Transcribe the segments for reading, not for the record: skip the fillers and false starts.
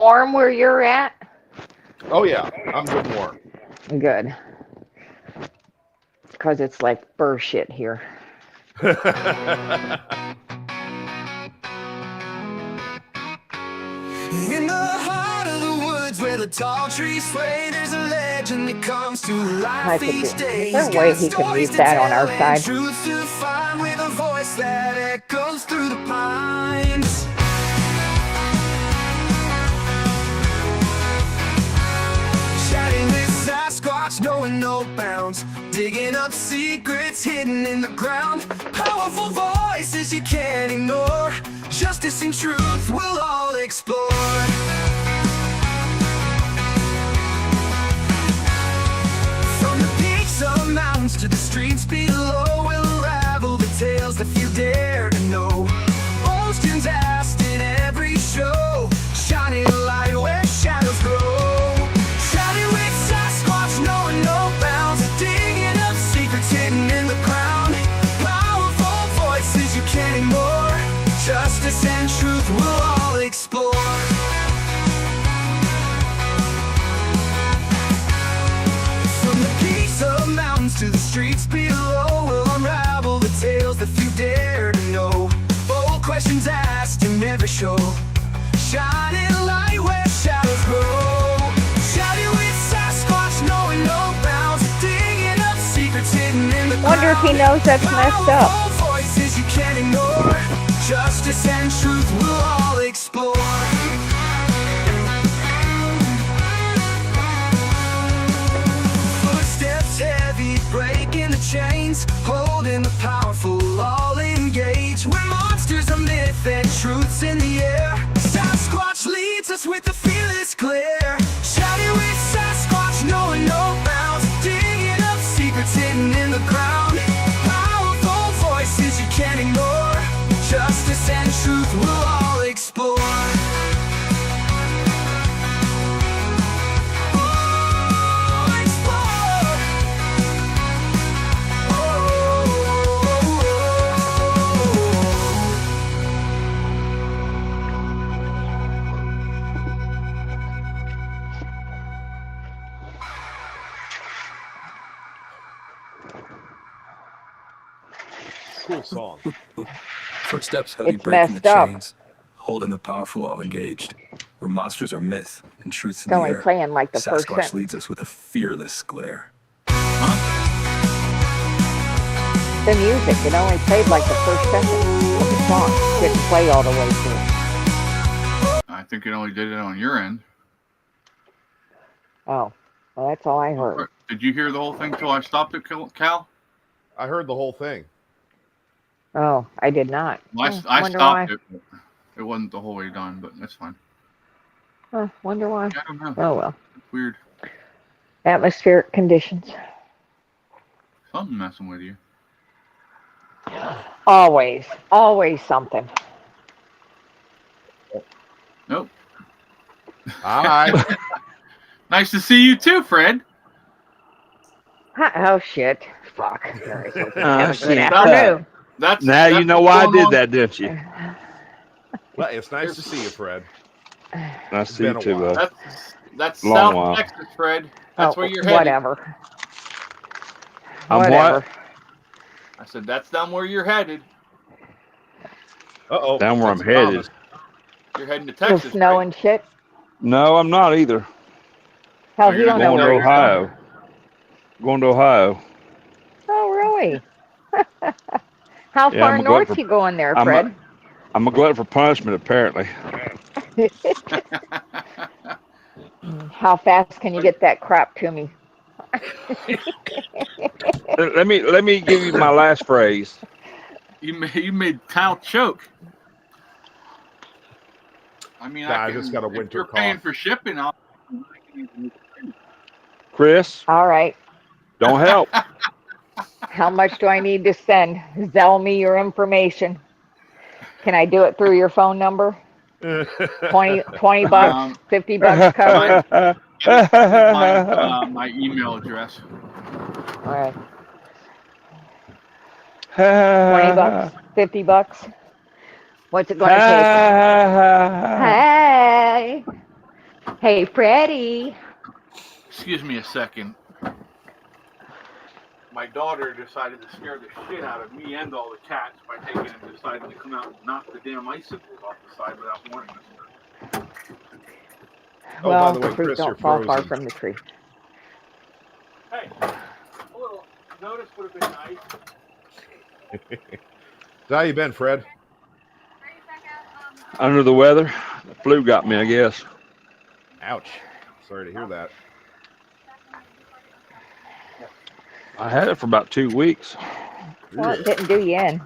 Warm where you're at? Oh yeah, I'm good and warm. Good. Because it's like burr shit here. In the heart of the woods where the tall trees sway, there's a legend that comes to life each day. Is there a way he can leave that on our side? Truth to find with a voice that echoes through the pines. Chatting with Sasquatch, knowing no bounds, digging up secrets hidden in the ground. Powerful voices you can't ignore. Justice and truth we'll all explore. From the peaks of mountains to the streets below, we'll unravel the tales that few dare to know. Questions asked in every show, shining a light where shadows grow. Chatting with Sasquatch, knowing no bounds, digging up secrets hidden in the ground. Powerful voices you can't ignore. Justice and truth we'll all explore. From the peaks of mountains to the streets below, we'll unravel the tales that few dare to know. Bold questions asked in every show, shining light where shadows grow. Shouting with Sasquatch, knowing no bounds, digging up secrets hidden in the ground. Wonder if he knows that's messed up. Powerful voices you can't ignore. Justice and truth we'll all explore. Footsteps heavy, breaking the chains, holding the powerful all engaged. Where monsters are myth and truth's in the air, Sasquatch leads us with a fearless glare. Shouting with Sasquatch, knowing no bounds, digging up secrets hidden in the ground. Powerful voices you can't ignore. Justice and truth we'll all explore. Oh, explore. Cool song. Footsteps heavy, It's breaking the messed up. chains, holding the powerful all engaged. Where monsters are myth and truth's in It's the only air, playing like the first Sasquatch sentence. leads us with a fearless glare. The music, it only played like the first sentence of the song. Didn't play all the way through. I think it only did it on your end. Oh, well, that's all I heard. Did you hear the whole thing till I stopped it, Cal? I heard the whole thing. Oh, I did not. Well, I wonder stopped why. it. But it wasn't the whole way done, but that's fine. Wonder why. I don't know. Oh well. It's weird. Atmospheric conditions. Something messing with you. Always something. Nope. Hi. Nice to see you too, Fred. Oh shit! Fuck. Have a good shit. afternoon. That's Now you know why I did that, didn't you? Well, it's nice to see you, Fred. I see been you a too, while. That's Long South while. Texas, Fred. That's where you're headed. Whatever. I'm Whatever. what? I said that's down where you're headed. Uh-oh. Down where I'm That's a comment. headed. You're heading to The Texas. snow right? and shit. No, I'm not either. Hell, you're you don't not know Going to where you're going. Ohio. Going to Ohio. Oh, really? How Yeah, far I'm a north glutton for- you going there, I'm a- Fred? I'm a glutton for punishment, apparently. How fast can you get that crap to me? Let me give you my last phrase. You made Kyle choke. I mean, Nah, I I can, just got a if winter you're paying cough. for shipping, I'll. Chris, All right. don't help. How much do I need to send? Zell me your information. Can I do it through your phone number? 20 bucks, Um, 50 bucks covered? my email address. All right. 20 bucks, 50 bucks. What's it going to take? Hey. Hey, Freddie. Excuse me a second. My daughter decided to scare the shit out of me and all the cats by taking and deciding to come out and knock the damn icicles off the side without warning us. Oh, Well, by the way, please Chris, you're don't fall far frozen. from the tree. Hey, a little notice would have been nice. How you been, Fred? Under the weather. The flu got me, I guess. Ouch. Sorry to hear that. I had it for about 2 weeks. Well, it didn't do you in.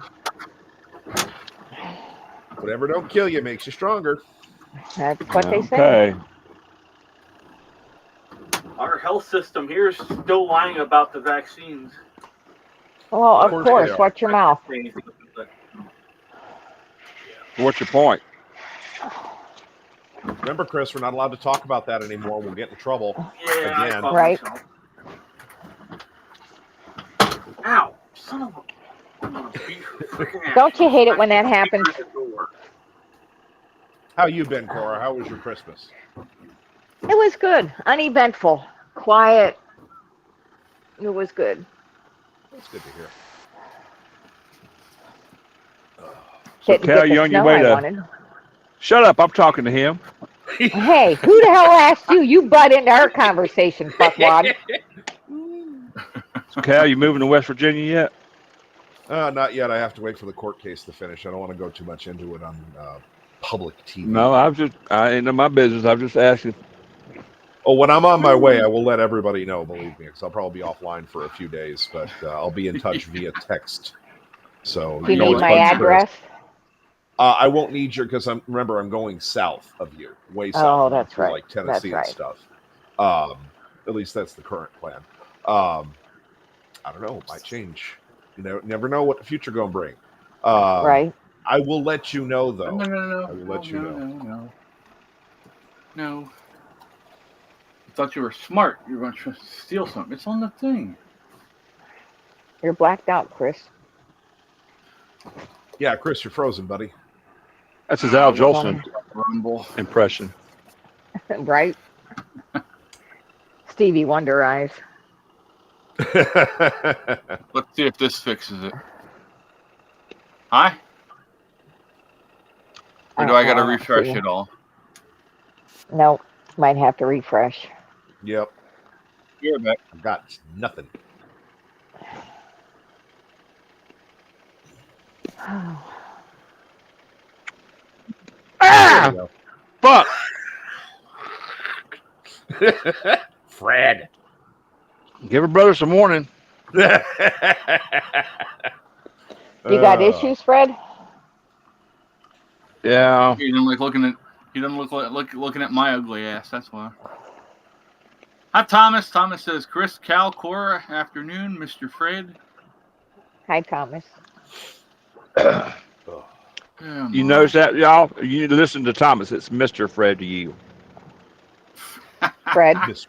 Whatever don't kill you makes you stronger. That's what they say. Okay. Our health system here is still lying about the vaccines. Well, of Of course course. they are. Watch your mouth. What's your point? Remember, Chris, we're not allowed to talk about that anymore. We'll get in trouble. Yeah, I Again. thought Right. so. Ow! Son of a... I'm gonna beat her freaking ass. Don't you hate it when that happens? At the door. How you been, Cora? How was your Christmas? It was good. Uneventful. Quiet. It was good. That's good to hear. So, Didn't Cal, get you the on your snow way I to? wanted. Shut up! I'm talking to him. Hey, who the hell asked you? You butt into our conversation, fuckwad. So, Cal, you moving to West Virginia yet? Not yet. I have to wait for the court case to finish. I don't want to go too much into it on public TV. No, I ain't in my business. I'm just asking. Oh, when I'm on my way, I will let everybody know, believe me, because I'll probably be offline for a few days, but I'll be in touch via text. So Do you can need always my punch Chris. address? I won't need your, because I'm going south of you, way south. Oh, of you, that's through, right. like Tennessee That's and stuff. At least that's the current plan. I don't know. It might change. You know, never know what the future gonna bring. Right. I will let you know, though. No. I will let you know. No. I thought you were smart. You were going to try to steal something. It's on the thing. You're blacked out, Chris. Yeah, Chris, you're frozen, buddy. That's his Al Jolson Rumble. impression. Right? Stevie Wonder eyes. Let's see if this fixes it. Hi? Or do I got to don't know. refresh it all? No, might have to refresh. Yep, You're back. I've got nothing. Ah! There Fuck! you go. Fred. Give her brother some warning. You got issues, Fred? Yeah. He doesn't like looking at. He doesn't looking at my ugly ass. That's why. Hi, Thomas. Thomas says, Chris, Cal, Cora, afternoon, Mr. Fred. Hi, Thomas. Yeah, You Mom. notice that, y'all? You need to listen to Thomas. It's Mr. Fred to you. Fred, Yes.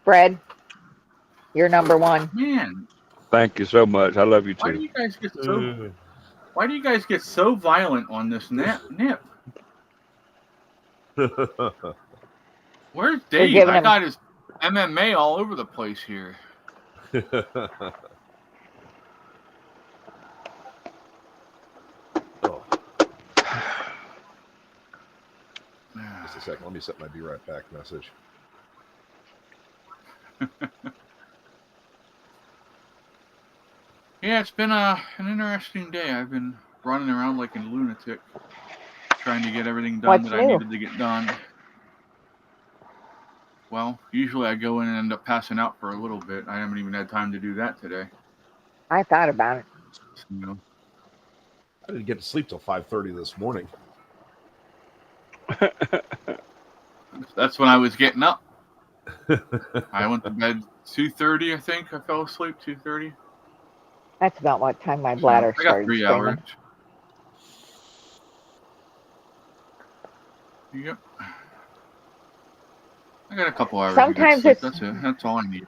Fred, you're number one. Man, Thank you so much. I love you why do too. you guys get so? Why do you guys get so violent on this nip? Where's Dave? giving I him- got his MMA all over the place here. Oh, just a second. Let me set my be right back message. Yeah, it's been an interesting day. I've been running around like a lunatic, trying to get everything done What's that I new? needed to get done. Well, usually I go in and end up passing out for a little bit. I haven't even had time to do that today. I thought about it. You know, I didn't get to sleep till 5:30 this morning. that's when I was getting up. I went to bed 2:30. I think I fell asleep 2:30. That's about what time my bladder I got started 3 screaming. hours. Yep. I got a couple hours. Sometimes of good sleep. it's- That's it. That's all I need.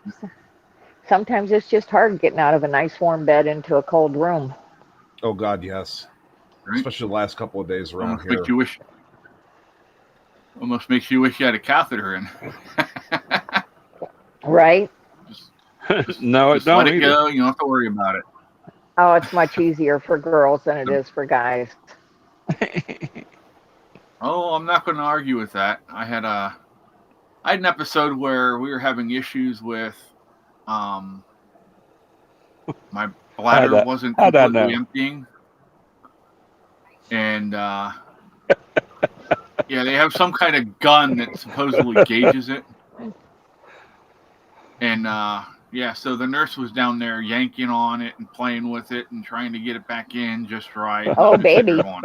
Sometimes it's just hard getting out of a nice warm bed into a cold room. Oh God, yes. Right? Especially the last couple of days around Almost here. makes you wish. Almost makes you wish you had a catheter in. Right? No, it Just let don't it either. go. You don't have to worry about it. Oh, it's much easier for girls than it is for guys. Oh, I'm not going to argue with that. I had an episode where we were having issues with my bladder wasn't how'd I completely know? emptying. And yeah, they have some kind of gun that supposedly gauges it. And yeah, so the nurse was down there yanking on it and playing with it and trying to get it back in just right. Oh, I'm just sitting baby. there going,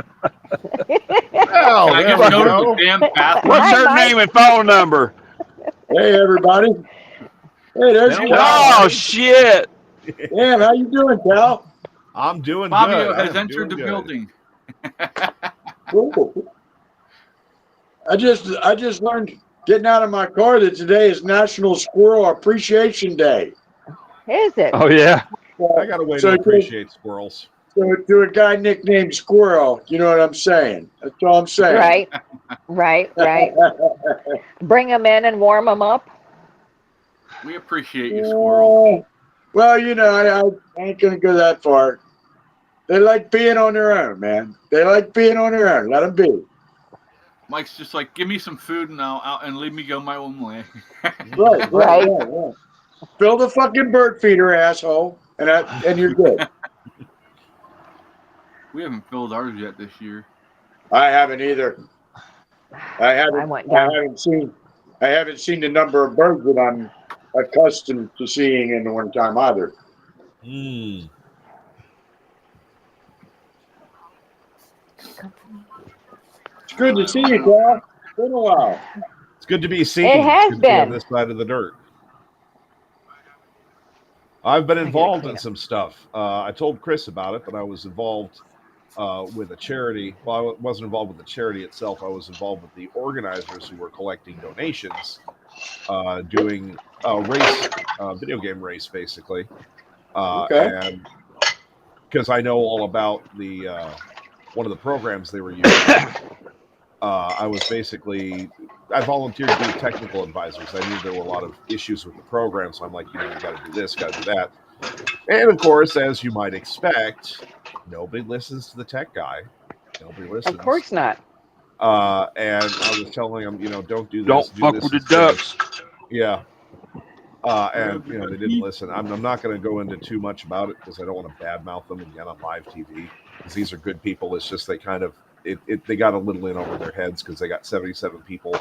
Oh, Can I there just we go to go. the damn bathroom? What's Hi, her Mike. name and phone number? Hey, everybody. Hey, there's There we Cal. Oh, shit. Man, how you doing, Cal? I'm doing Fabio good. I has am entered the doing good. building. Cool. I just learned getting out of my car that today is National Squirrel Appreciation Day. Is it? Oh, yeah. I got a way So to appreciate squirrels. So to a guy nicknamed Squirrel, you know what I'm saying? That's all I'm saying. Right. Bring them in and warm them up. We appreciate you, Squirrel. Well, you know, I ain't gonna go that far. They like being on their own, man. They like being on their own. Let them be. Mike's just like, give me some food and I'll out and leave me go my own way. Right. Fill the fucking bird feeder, asshole, and you're good. We haven't filled ours yet this year. I haven't either. I went down. I haven't seen the number of birds that I'm accustomed to seeing in the wintertime either. Mm. It's good to see you, Cal. It's been a while. It's good to be seen. It has It's good to be on been. this side of the dirt. I've been involved in some stuff. I told Chris about it, but I was involved with a charity. Well, I wasn't involved with the charity itself. I was involved with the organizers who were collecting donations, doing a race, video game race, basically. Okay. And because I know all about the one of the programs they were using, I volunteered to be technical advisors. I knew there were a lot of issues with the program, so I'm like, you got to do this, got to do that. And of course, as you might expect, nobody listens to the tech guy. Nobody listens. Of course not. And I was telling them, don't do this. Don't do fuck this with the instead. ducks. Yeah. And they didn't listen. I'm not going to go into too much about it because I don't want to badmouth them again on live TV, because these are good people. It's just they kind of they got a little in over their heads because they got 77 people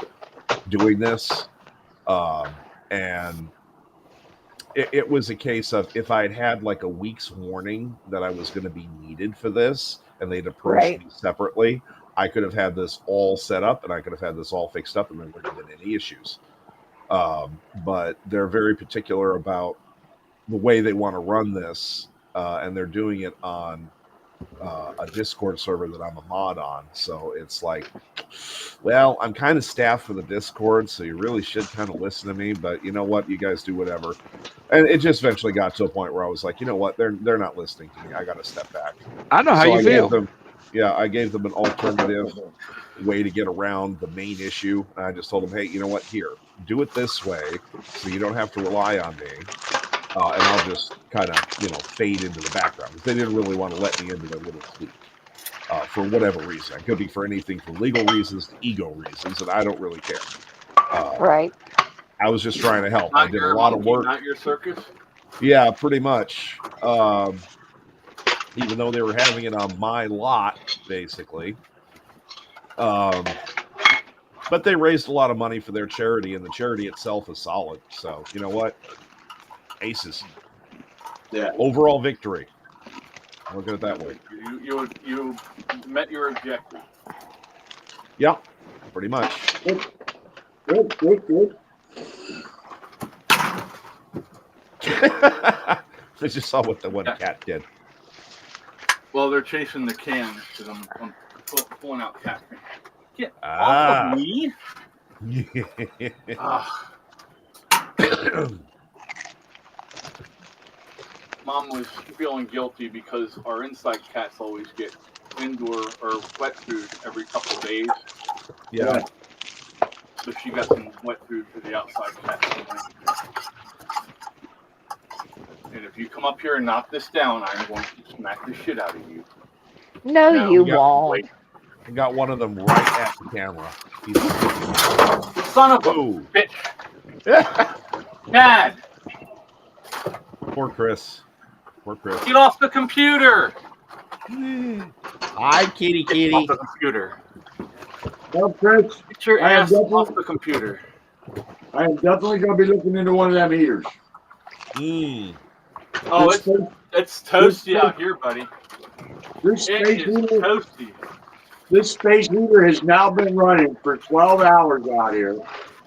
doing this, and it was a case of if I'd had like a week's warning that I was going to be needed for this, and they'd approached me separately, I could have had this all set up and I could have had this all fixed up, and there wouldn't have been any issues. But they're very particular about the way they want to run this, and they're doing it on a Discord server that I'm a mod on. So it's like, well, I'm kind of staffed for the Discord, so you really should kind of listen to me. But you know what? You guys do whatever. And it just eventually got to a point where I was like, you know what? They're not listening to me. I got to step back. I know how So you feel. I gave them an alternative way to get around the main issue. And I just told them, hey, you know what? Here, do it this way so you don't have to rely on me. And I'll just kind of, fade into the background. Because they didn't really want to let me into their little clique for whatever reason. It could be for anything from legal reasons to ego reasons, and I don't really care. Right. I was just trying to help. Not I did your a lot of monkey, work. Not your circus. Yeah, pretty much. Even though they were having it on my lot, basically. But they raised a lot of money for their charity, and the charity itself is solid. So, you know what? Aces. Yeah. Overall victory. Look at it that way. You met your objective. Yeah, pretty much. Good. I just saw what the one cat did. Well, they're chasing the can because I'm pulling out cat. Get Ah. off of me! Ah. Mom was feeling guilty because our inside cats always get indoor or wet food every couple of days. Yeah. so she got some wet food for the outside cat. And if you come up here and knock this down, I'm going to smack the shit out of you. No, No, you yeah, won't. wait. I got one of them right at the camera. Son of a Oh, bitch. Dad, poor Chris. Poor Chris. get off the computer. Hi, kitty, Get kitty. off the computer. Well, Chris, Get your I am ass definitely- off the computer. I am definitely going to be looking into one of them heaters. Mm. Oh, This it's toasty out here, buddy. This It space is heater, toasty. this space heater has now been running for 12 hours out here,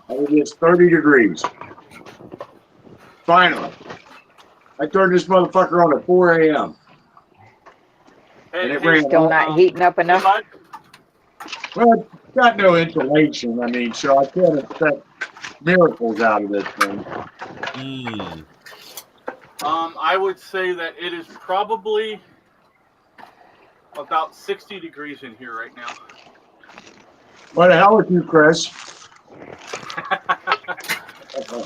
and it is 30 degrees. Finally. I turned this motherfucker on at 4 a.m. And it ran Still not heating up enough. Bud, Well, it's got no insulation, I mean, so I can't expect miracles out of this thing. Mm. I would say that it is probably about 60 degrees in here right now. What the hell with you, Chris?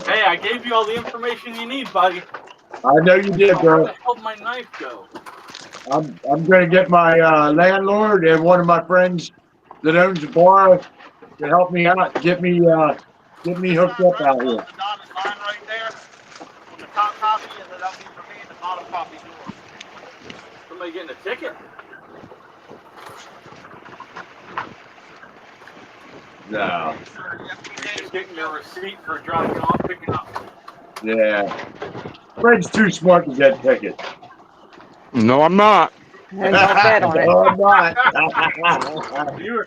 Hey, I gave you all the information you need, buddy. I know you did, Where bro. the hell did my knife go? I'm going to get my landlord and one of my friends that owns a bar to help me out, get me hooked up out here. The dotted line right there. On the top copy, and then that'll be for me, and the bottom copy yours. Somebody getting a ticket? No. Just getting your receipt for dropping off, picking up. Yeah. Fred's too smart to get tickets. No, I'm not. Don't bet on it. No, I'm not. You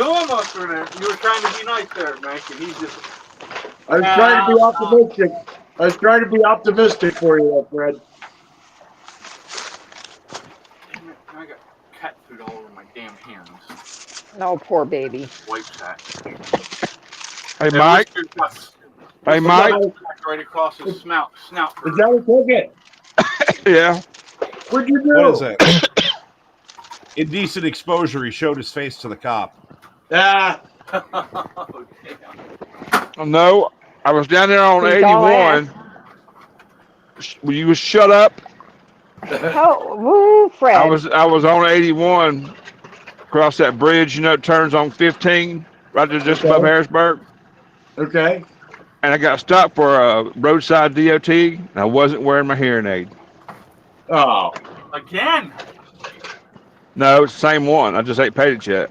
almost were there. You were trying to be nice there, Mike, and he's just. I was trying to be optimistic. I was trying to be optimistic for you, Fred. Damn it, I got cat food all over my damn hands. No, poor baby. Wipe that. Hey, Mike. Hey, Mike. Right across his snout. Is that a ticket? Yeah. What'd you do? What is it? Indecent exposure. He showed his face to the cop. Ah, Oh, damn. No, I was down there on He's all 81. Will you shut up? Oh, woo, Fred. I was on 81 across that bridge. You know, it turns on 15 right there just above Harrisburg. okay. And I got stopped for a roadside DOT, and I wasn't wearing my hearing aid. Oh, Again. No, it's the same one. I just ain't paid it yet.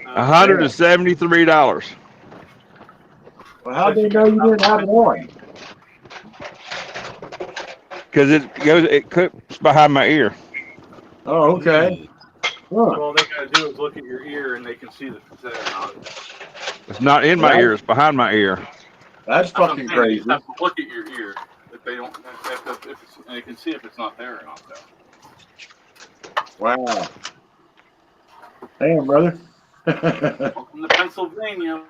$173. well, how did they know you didn't have it on? Because it clips behind my ear. Oh, okay. Huh. So all they gotta do is look at your ear, and they can see that it's there. It's not in my ear. It's behind my ear. That's That's what I'm fucking saying. You crazy. just have to look at your ear. If they don't, if it's, and they can see if it's not there or not there. Wow. Damn, brother. Welcome to Pennsylvania.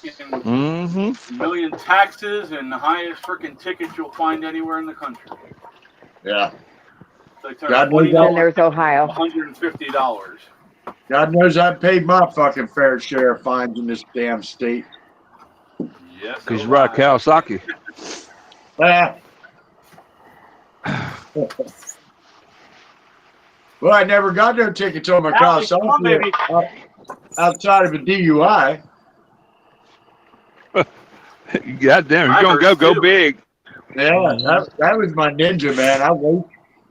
Getting Mm-hmm. a million taxes and the highest freaking tickets you'll find anywhere in the country. Yeah. They turn God knows And that. there's Ohio. $150. God knows I've paid my fucking fair share of fines in this damn state. Yes. Because you ride Kawasaki. Ah. Well, I never got no tickets on my car, so Come on, baby. outside of a DUI. God damn, I you're heard go too. big. Yeah, that was my ninja, man.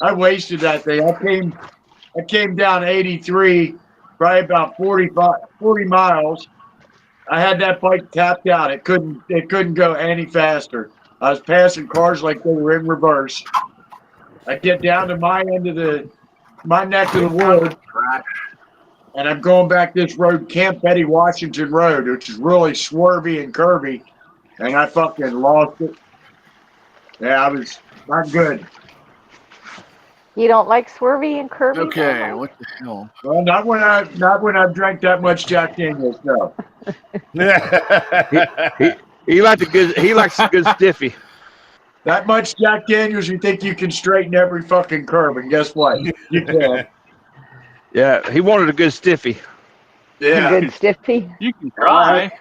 I wasted that thing. I came down 83, probably about 40 miles. I had that bike tapped out. It couldn't go any faster. I was passing cars like they were in reverse. I get down to my end of my neck of the wood, and I'm going back this road, Camp Betty Washington Road, which is really swervy and curvy, and I fucking lost it. Yeah, I was not good. You don't like swervy and curvy? Okay, what the hell? Well, not when I've drank that much Jack Daniels, no. He likes a good stiffy. That much Jack Daniels, you think you can straighten every fucking curve, and guess what? You can. Yeah, he wanted a good stiffy. Yeah. Good stiffy. You can try.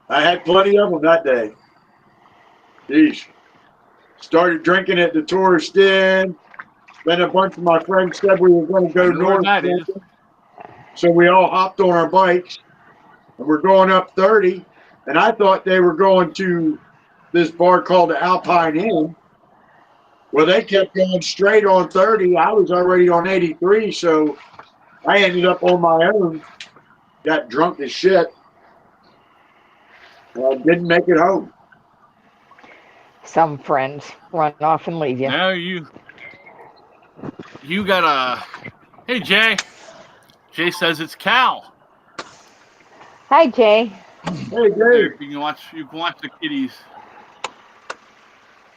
I had plenty of them that day. Jeez. Started drinking at the tourist inn. Then a bunch of my friends said we were going to go I know where north. that is. So we all hopped on our bikes and we're going up 30. And I thought they were going to this bar called the Alpine Inn. Well, they kept going straight on 30. I was already on 83. So I ended up on my own. Got drunk as shit. I didn't make it home. Some friends run off and leave you. Now you got a. Hey Jay. Jay says it's Cal. Hi, Jay. Hey, Dave. You can watch the kiddies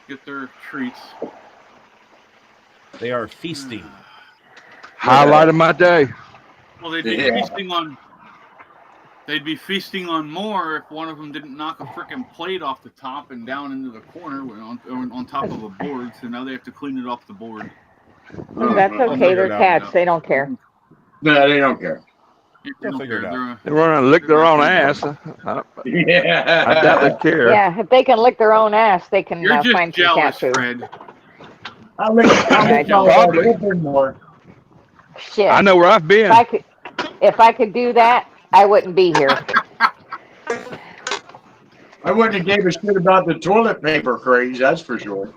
get their treats. They are feasting. Highlight of my day. Well, they'd be feasting on more if one of them didn't knock a frickin' plate off the top and down into the corner on top of a board. So now they have to clean it off the board. That's okay. They're cats. They don't care. No, they don't care. They don't figure it care. out. They run around and lick their own ass. I Yeah. doubt they care. Yeah, if they can lick their own ass, they can You're just find some cat jealous, food. Fred. I lick Probably. more. Shit. I know where I've been. If I could do that, I wouldn't be here. I wouldn't have gave a shit about the toilet paper craze, that's for sure.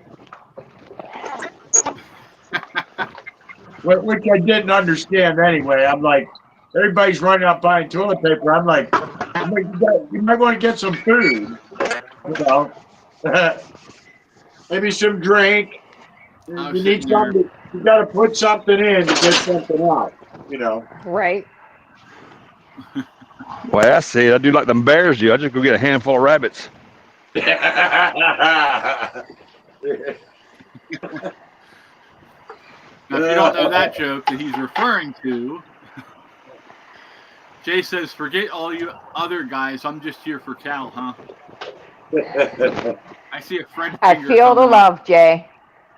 Which I didn't understand anyway. I'm like, everybody's running out buying toilet paper. I'm like, you might want to get some food. You know, maybe some drink. Oh, You shit, need something. You got to put something in to get something out. You know. Right. Well, I see it. I do like them bears do. I just go get a handful of rabbits. Now, if you don't know that joke that he's referring to, Jay says, "Forget all you other guys. I'm just here for Cal, huh?" I see a Fred. I finger feel the coming up. love, Jay.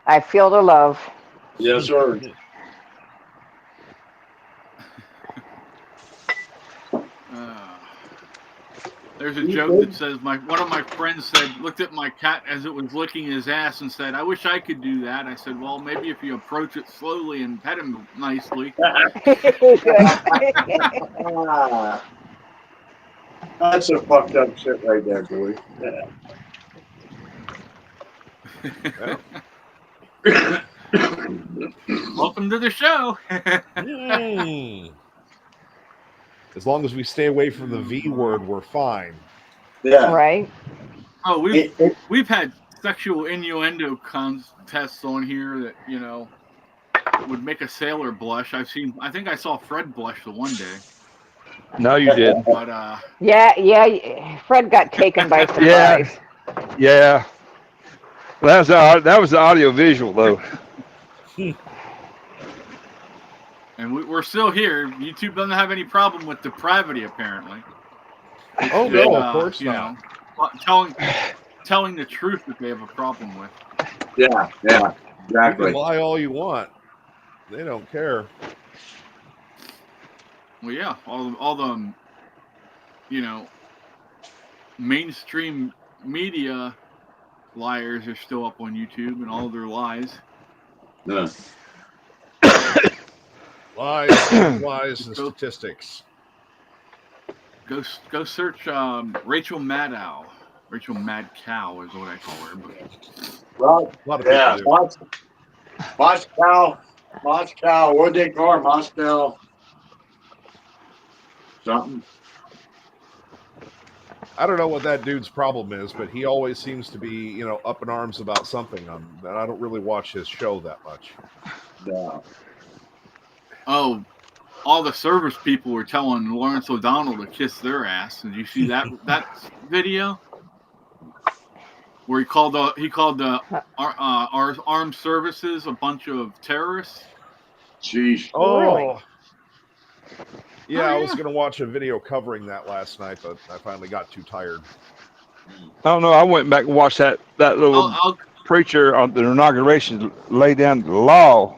I feel the love. Yes, sir. There's a joke that says one of my friends looked at my cat as it was licking his ass and said, "I wish I could do that." I said, "Well, maybe if you approach it slowly and pet him nicely." That's a fucked up shit right there, boy. Welcome to the show. As long as we stay away from the V word, we're fine. Yeah. Right. Oh, we've had sexual innuendo contests on here that would make a sailor blush. I think I saw Fred blush the one day. No, you didn't. But Yeah. Fred got taken by surprise. Yeah. Well, that was the audio visual though. and we're still here. YouTube doesn't have any problem with depravity, apparently. Oh no, of course not. Telling the truth that they have a problem with. Yeah, You exactly. can lie all you want. They don't care. Well, yeah, all the mainstream media liars are still up on YouTube and all their lies. Yeah. Lies, lies, and statistics. Go search Rachel Maddow. Rachel Mad Cow is what I call her. But Well, A lot of people yeah, do. Moscow, what they call her? Moscow something. I don't know what that dude's problem is, but he always seems to be, up in arms about something. And I don't really watch his show that much. Yeah. oh, all the service people were telling Lawrence O'Donnell to kiss their ass. Did you see that video? Where he called our armed services a bunch of terrorists. Jeez. Oh, yeah, Oh, I was yeah. going to watch a video covering that last night, but I finally got too tired. I don't know. I went back and watched that little I'll preacher on the inauguration lay down the law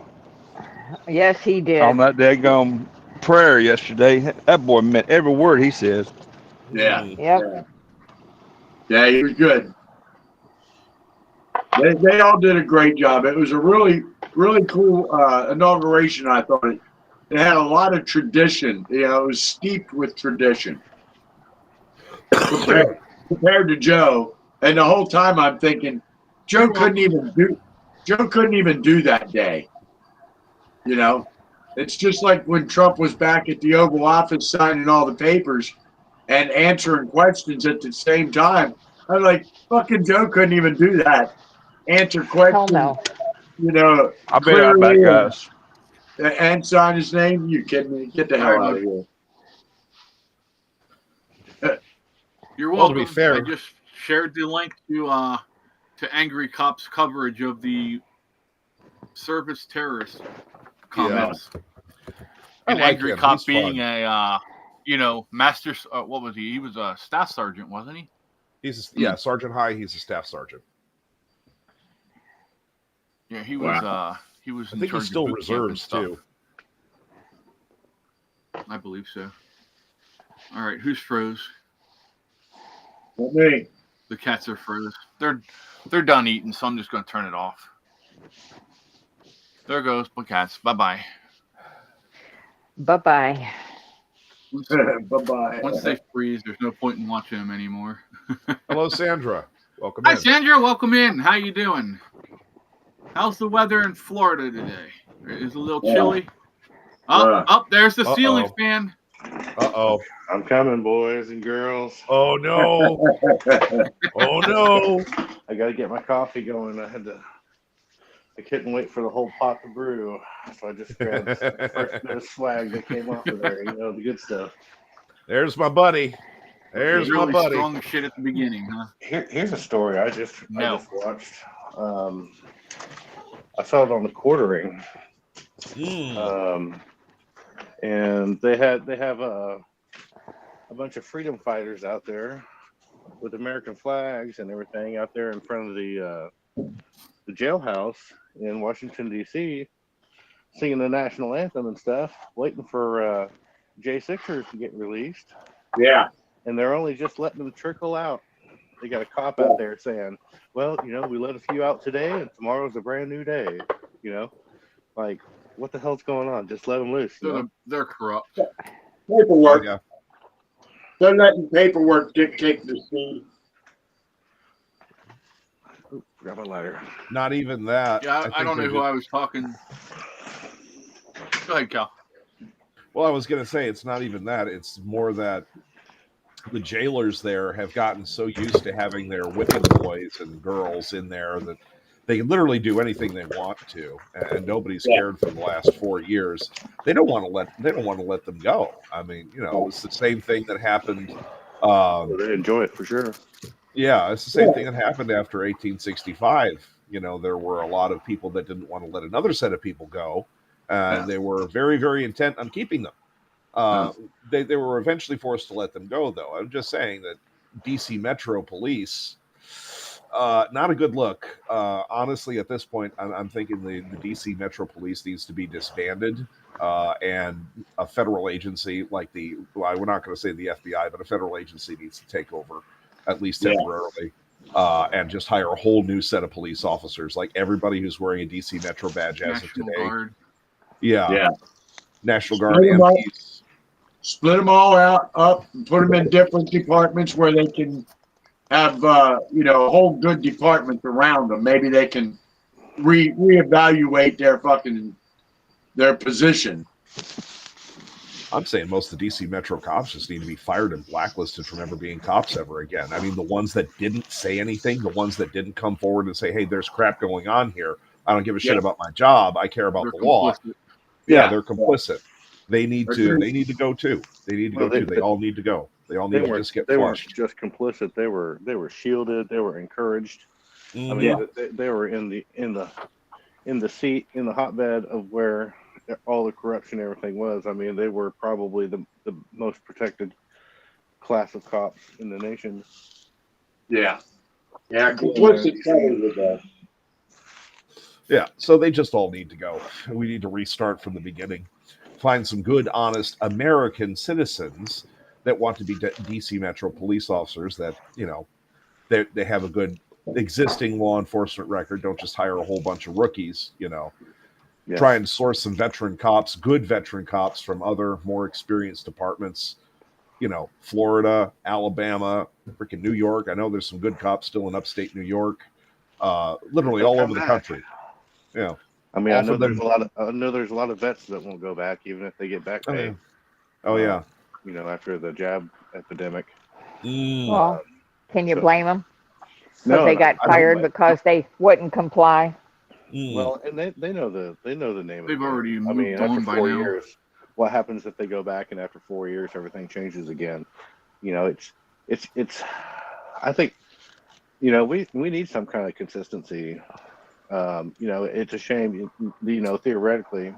Yes, he did. on that daggone prayer yesterday. That boy meant every word he says. Yeah. Yep. Yeah, he was good. They all did a great job. It was a really, really cool inauguration, I thought. It had a lot of tradition. You know, it was steeped with tradition compared to Joe. And the whole time I'm thinking, Joe couldn't even do that day. You know, it's just like when Trump was back at the Oval Office signing all the papers and answering questions at the same time. I'm like, fucking Joe couldn't even do that. Answer questions, Hell no. you know, I'll be right back, clearly guys. and sign his name. You kidding me? Get the hell out of here. You're Well, to welcome. be fair- I just shared the link to Angry Cop's coverage of the service terrorist comments. I And like Angry him. Cop He's being fun. a master. What was he? He was a staff sergeant, wasn't he? He's Sergeant High. He's a staff sergeant. Yeah, he was. Wow. He was. I In think charge he's of still boot camp and reserves stuff. too. I believe so. All right, who's froze? Not me. The cats are froze. They're done eating, so I'm just going to turn it off. There goes my cats. Bye bye. Bye-bye. Bye-bye. Once they freeze, there's no point in watching them anymore. Hello, Sandra. Welcome Hi, in. Sandra. Welcome in. How you doing? How's the weather in Florida today? Is it a little chilly? Up there's the ceiling fan. Uh-oh. I'm coming, boys and girls. Oh, no. Oh, no. I got to get my coffee going. I couldn't wait for the whole pot to brew, so I just grabbed the first bit of swag that came off of there. You know, the good stuff. There's my buddy. There's really my buddy. strong shit at the beginning, huh? Here's a story I just No. watched. I saw it on the Quartering, and they have a bunch of freedom fighters out there with American flags and everything out there in front of the jailhouse in Washington, D.C., singing the national anthem and stuff, waiting for J6ers to get released. Yeah. And they're only just letting them trickle out. They got a cop out there saying, well, you know, we let a few out today and tomorrow's a brand new day. You know, like, what the hell's going on? Just let them loose. You know? They're corrupt. Paperwork. Yeah. They're letting paperwork dictate the scene. Grab a lighter. Not even that. Yeah, I don't know think who I was talking. Go ahead, Cal. Well, I was going to say it's not even that. It's more that the jailers there have gotten so used to having their whipping boys and girls in there that they can literally do anything they want to, and nobody's cared for the last 4 years. They don't want to let them go. I mean, you know, it's the same thing that happened. They enjoy it for sure. Yeah, it's the same thing that happened after 1865. You know, there were a lot of people that didn't want to let another set of people go, and they were very, very intent on keeping them. They were eventually forced to let them go, though. I'm just saying that DC Metro Police, not a good look. Honestly, at this point, I'm thinking the DC Metro Police needs to be disbanded, and a federal agency like we're not going to say the FBI, but a federal agency needs to take over, at least temporarily, and just hire a whole new set of police officers, like everybody who's wearing a DC Metro badge as of National today. Guard. Yeah. National Guard Split 'em up. MPs. Split them all up and put them in different departments where they can have, a whole good department around them. Maybe they can reevaluate their position. I'm saying most of the DC Metro cops just need to be fired and blacklisted from ever being cops ever again. I mean, the ones that didn't say anything, the ones that didn't come forward and say, hey, there's crap going on here. I don't give a shit about my job. I care about They're the law. complicit. Yeah, they're complicit. They need to. Agreed. They need to go too. They need to go too. They all need to go. They all need to just get They weren't flushed. just complicit. They were shielded. They were encouraged. I mean, they were in the seat, in the hotbed of where all the corruption, everything was. I mean, they were probably the most protected class of cops in the nation. Yeah. Yeah, complicit covers with that. Yeah, so they just all need to go. We need to restart from the beginning. find some good, honest American citizens that want to be DC Metro police officers that, you know, they have a good existing law enforcement record. Don't just hire a whole bunch of rookies, you know. Yeah. Try and source some veteran cops, good veteran cops from other more experienced departments, you know, Florida, Alabama, freaking New York. I know there's some good cops still in upstate New York, literally all over the country. Yeah. I mean, I know Offer them- there's a lot of vets that won't go back, even if they get back pay. Oh yeah. You know, after the jab epidemic. Well, can you so- blame them? No, they no, got I don't fired blame- because they wouldn't comply. Well, and they know the name. They've of it. already I mean, moved after on by 4 now. years, what happens if they go back and after 4 years everything changes again? You know, it's. I think, you know, we need some kind of consistency. You know, it's a shame. You know, theoretically,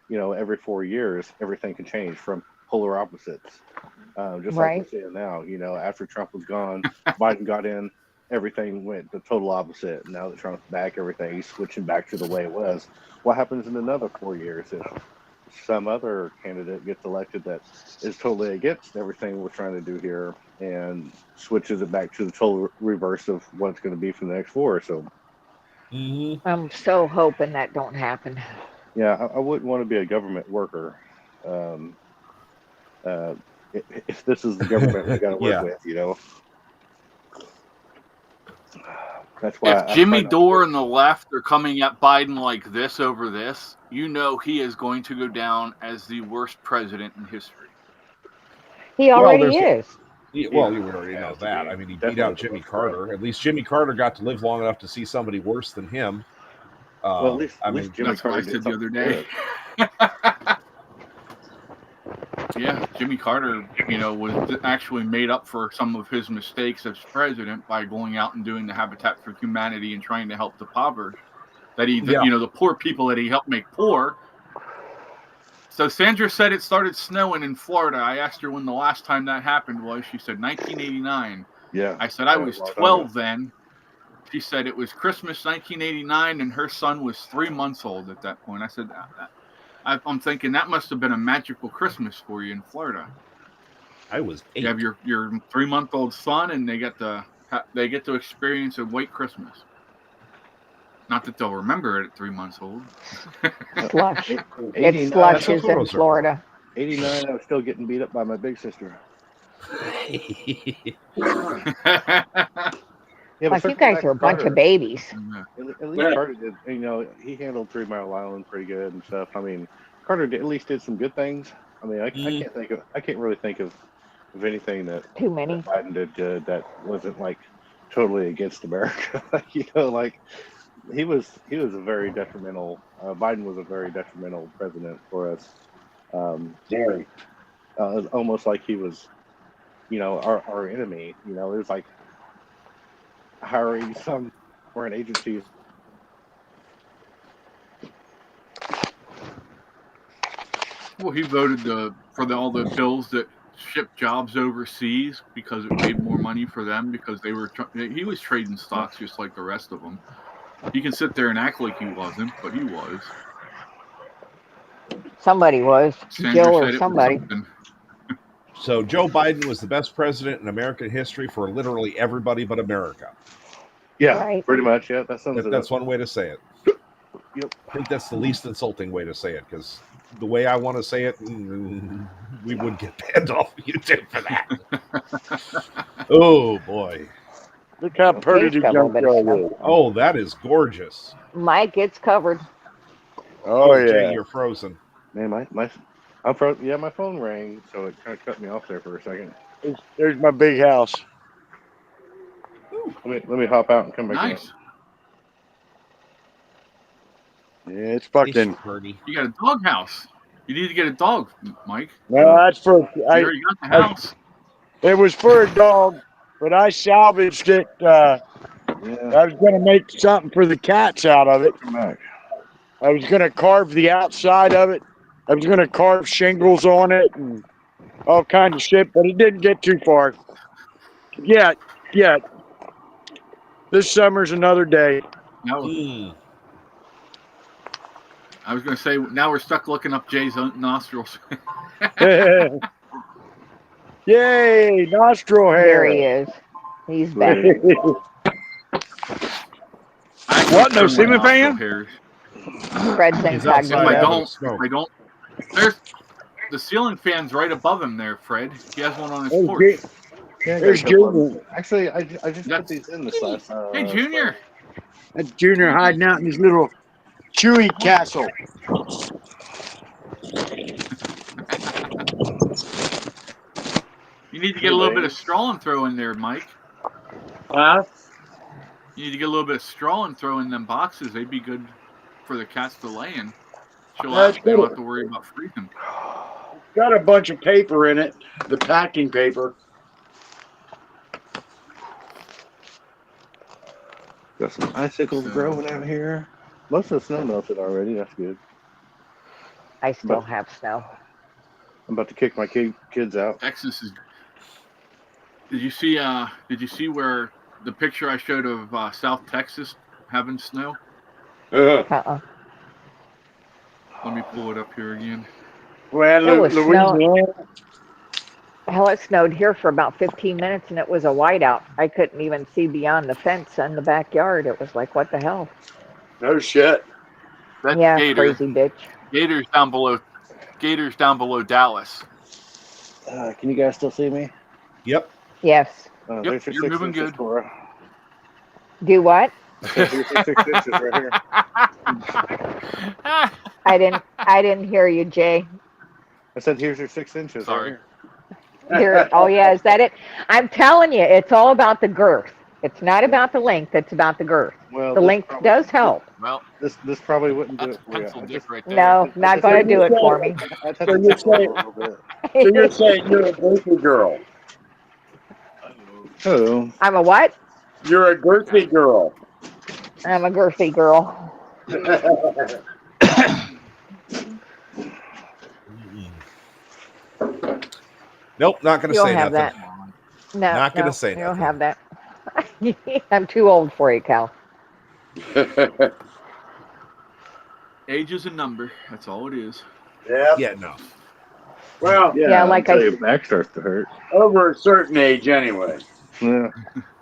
you know, every 4 years everything can change from polar opposites. Just like Right. we're seeing now. You know, after Trump was gone, Biden got in. Everything went the total opposite. Now that Trump's back, everything's switching back to the way it was. What happens in another 4 years if some other candidate gets elected that is totally against everything we're trying to do here and switches it back to the total reverse of what it's going to be for the next 4? So, I'm so hoping that don't happen. yeah, I wouldn't want to be a government worker. If this is the government we got to work Yeah. with, you know. That's why If Jimmy Dore and the left are coming at Biden like this over this, you know he is going to go down as the worst president in history. He already there's- is. Well, you already know that. I mean, he beat out Jimmy Carter. At least Jimmy Carter got to live long enough to see somebody worse than him. Well, at least, I at mean, least Jimmy That's what I Carter said did the other something day. good. Yeah, Jimmy Carter, you know, was actually made up for some of his mistakes as president by going out and doing the Habitat for Humanity and trying to help the impoverished. Yeah. You know, the poor people that he helped make poor. So Sandra said it started snowing in Florida. I asked her when the last time that happened was. She said 1989. Yeah. I said I Yeah, was well done. 12 then. She said it was Christmas 1989 and her son was 3 months old at that point. I said, I'm thinking that must have been a magical Christmas for you in Florida. I was 8. You have your 3-month-old son, and they get to experience a white Christmas. Not that they'll remember it at 3 months old. Slush. It 89, slushes in photos are- Florida. 89, I was still getting beat up by my big sister. Yeah, Like, you guys are a bunch of babies. At least Carter did. You know, he handled 3 Mile Island pretty good and stuff. I mean, Carter at least did some good things. I mean, I can't really think of anything that Too many. Biden did good that wasn't like totally against America. You know, like he was a very detrimental. Biden was a very detrimental president for us. Very. Almost like he was, you know, our enemy. You know, it was like hiring some foreign agencies. Well, he voted for all the bills that ship jobs overseas because it made more money for them because he was trading stocks just like the rest of them. He can sit there and act like he wasn't, but he was. Somebody was. Sandra Jill said or it was somebody. something. So Joe Biden was the best president in American history for literally everybody but America. Yeah, Right. pretty much. Yeah, that sounds. That's one way to say it. Yep. I think that's the least insulting way to say it, because the way I want to say it, we would get banned off YouTube for that. Oh boy. Look how pretty the Got a young little bit of girl is. Oh, that is gorgeous. Mike gets covered. Oh, Jay, yeah. you're frozen. Man, I'm frozen. Yeah, my phone rang, so it kind of cut me off there for a second. There's my big house. Let me hop out and come back. Nice. Yeah, it's fucking. Pretty. You got a dog house. You need to get a dog, Mike. No, that's for. You already got the house. It was for a dog, but I salvaged it. Yeah, I was going to make something for the cats out of it. come back. I was going to carve the outside of it. I was going to carve shingles on it and all kinds of shit, but it didn't get too far. Yet. This summer's another day. That was, Mm. I was going to say, now we're stuck looking up Jay's nostrils. Yay, nostril There hair. he is. He's back. What, no ceiling fan? Hairs. Fred's He's If outside. I incognito. don't, Smoke. there's the ceiling fan's right above him there, Fred. He has one on his Oh, porch. Jay- Yeah, I got There's a couple of Junior. them. Actually, I just put That's- these in this last. Hey, Junior. That's Junior hiding out in his little Chewy castle. You need to get a little bit of straw and throw in there, Mike. Huh? You need to get a little bit of straw and throw in them boxes. They'd be good for the cats to lay in. Chill That's out. They don't good. have to worry about freezing. Got a bunch of paper in it, the packing paper. Got some icicles growing out here. Most of the snow melted already. That's good. I still have snow. I'm about to kick my kids out. Texas is. Did you see? Did you see where the picture I showed of South Texas having snow? Uh-uh. Let me pull it up here again. Well, It was Louisiana. Hell, it snowed here for about 15 minutes and it was a whiteout. I couldn't even see beyond the fence in the backyard. It was like, what the hell? No shit. That's Yeah, Gator. crazy bitch. Gator's down below. Gator's down below Dallas. Can you guys still see me? Yep. Yes. Yep, There's your you're 6 moving inches, good. Cora. Do what? Here's your 6 inches right here. I didn't hear you, Jay. I said, here's your 6 inches. Sorry. Right here. Here, oh yeah, is that it? I'm telling you, it's all about the girth. It's not about the length, it's about the girth. Well, The this length probably- does help. Well, This probably wouldn't do that's it for you. pencil I dick just, right there. No, not gonna do it for me. I touched So the you're tip a saying- little bit. So you're saying you're a girthy girl. Oh, I'm a what? You're a girthy girl. I'm a girthy girl. Nope, not going to You don't say have nothing. that. No, Not gonna no, say you don't nothing. have that. I'm too old for you, Cal. Age is a number. That's all it is. Yeah. Yeah, no. Well, Yeah, I'll like tell I- you, back starts to hurt. over a certain age anyway. Yeah.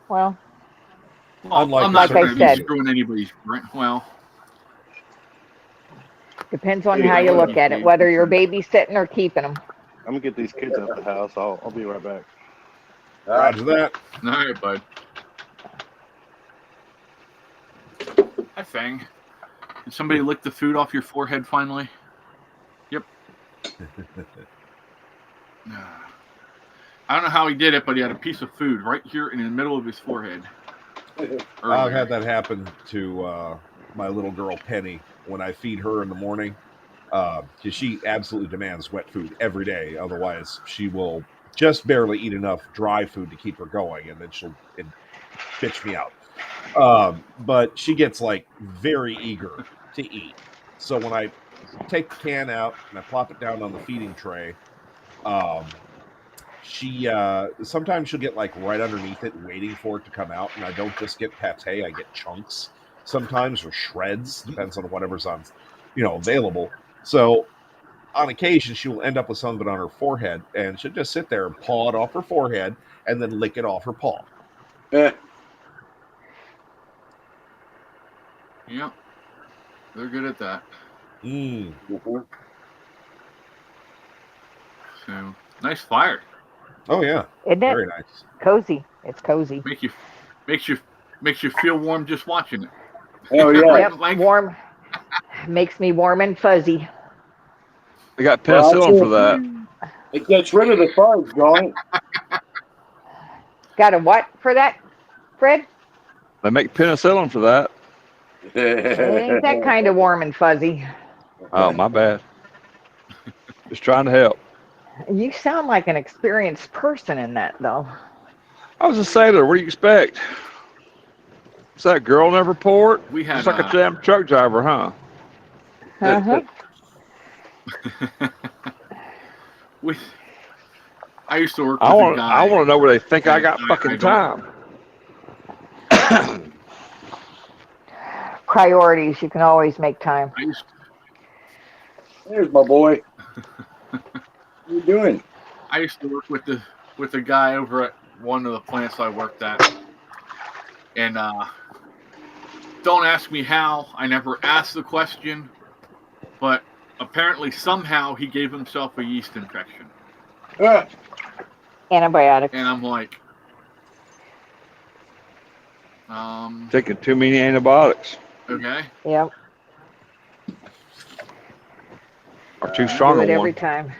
Well, Well, Unlike I'm not Like I going to be said. screwing anybody's brain. Well, depends on Hey, how you I look wouldn't at it, be- whether you're babysitting or keeping them. I'm gonna get these kids out the house. I'll be right back. Roger that. all right, bud. Hi, Fang. Did somebody lick the food off your forehead finally? Yep. I don't know how he did it, but he had a piece of food right here in the middle of his forehead. I've Earlier. had that happen to my little girl Penny when I feed her in the morning, because she absolutely demands wet food every day. Otherwise, she will just barely eat enough dry food to keep her going, and then she'll bitch me out. But she gets like very eager to eat. So when I take the can out and I plop it down on the feeding tray, she sometimes she'll get like right underneath it waiting for it to come out, and I don't just get pate, I get chunks sometimes, or shreds, depends on whatever's on available. So on occasion she will end up with some of it on her forehead, and she'll just sit there and paw it off her forehead and then lick it off her paw. Yep. They're good at that. So nice fire. Oh yeah, Isn't it? very nice. Cozy. It's cozy. Makes you feel warm just watching it. Oh yeah. Yep, Like- warm. Makes me warm and fuzzy. They got penicillin for that. It gets rid of the bugs, don't it? Got a what for that, Fred? They make penicillin for that. It ain't that kind of warm and fuzzy. Oh, my bad. Just trying to help. You sound like an experienced person in that, though. I was a sailor. What do you expect? Is that girl in every port? We had Just like a damn truck driver, huh? Uh-huh. I used to work with I a want guy. to know where they think I got I fucking don't. time. Priorities. You can always make time. There's my boy. What you doing? I used to work with the guy over at one of the plants I worked at, and don't ask me how. I never asked the question, but apparently somehow he gave himself a yeast infection, Antibiotics. and I'm like, Taking too many antibiotics okay. Yep. or too Do strong it a every one. time.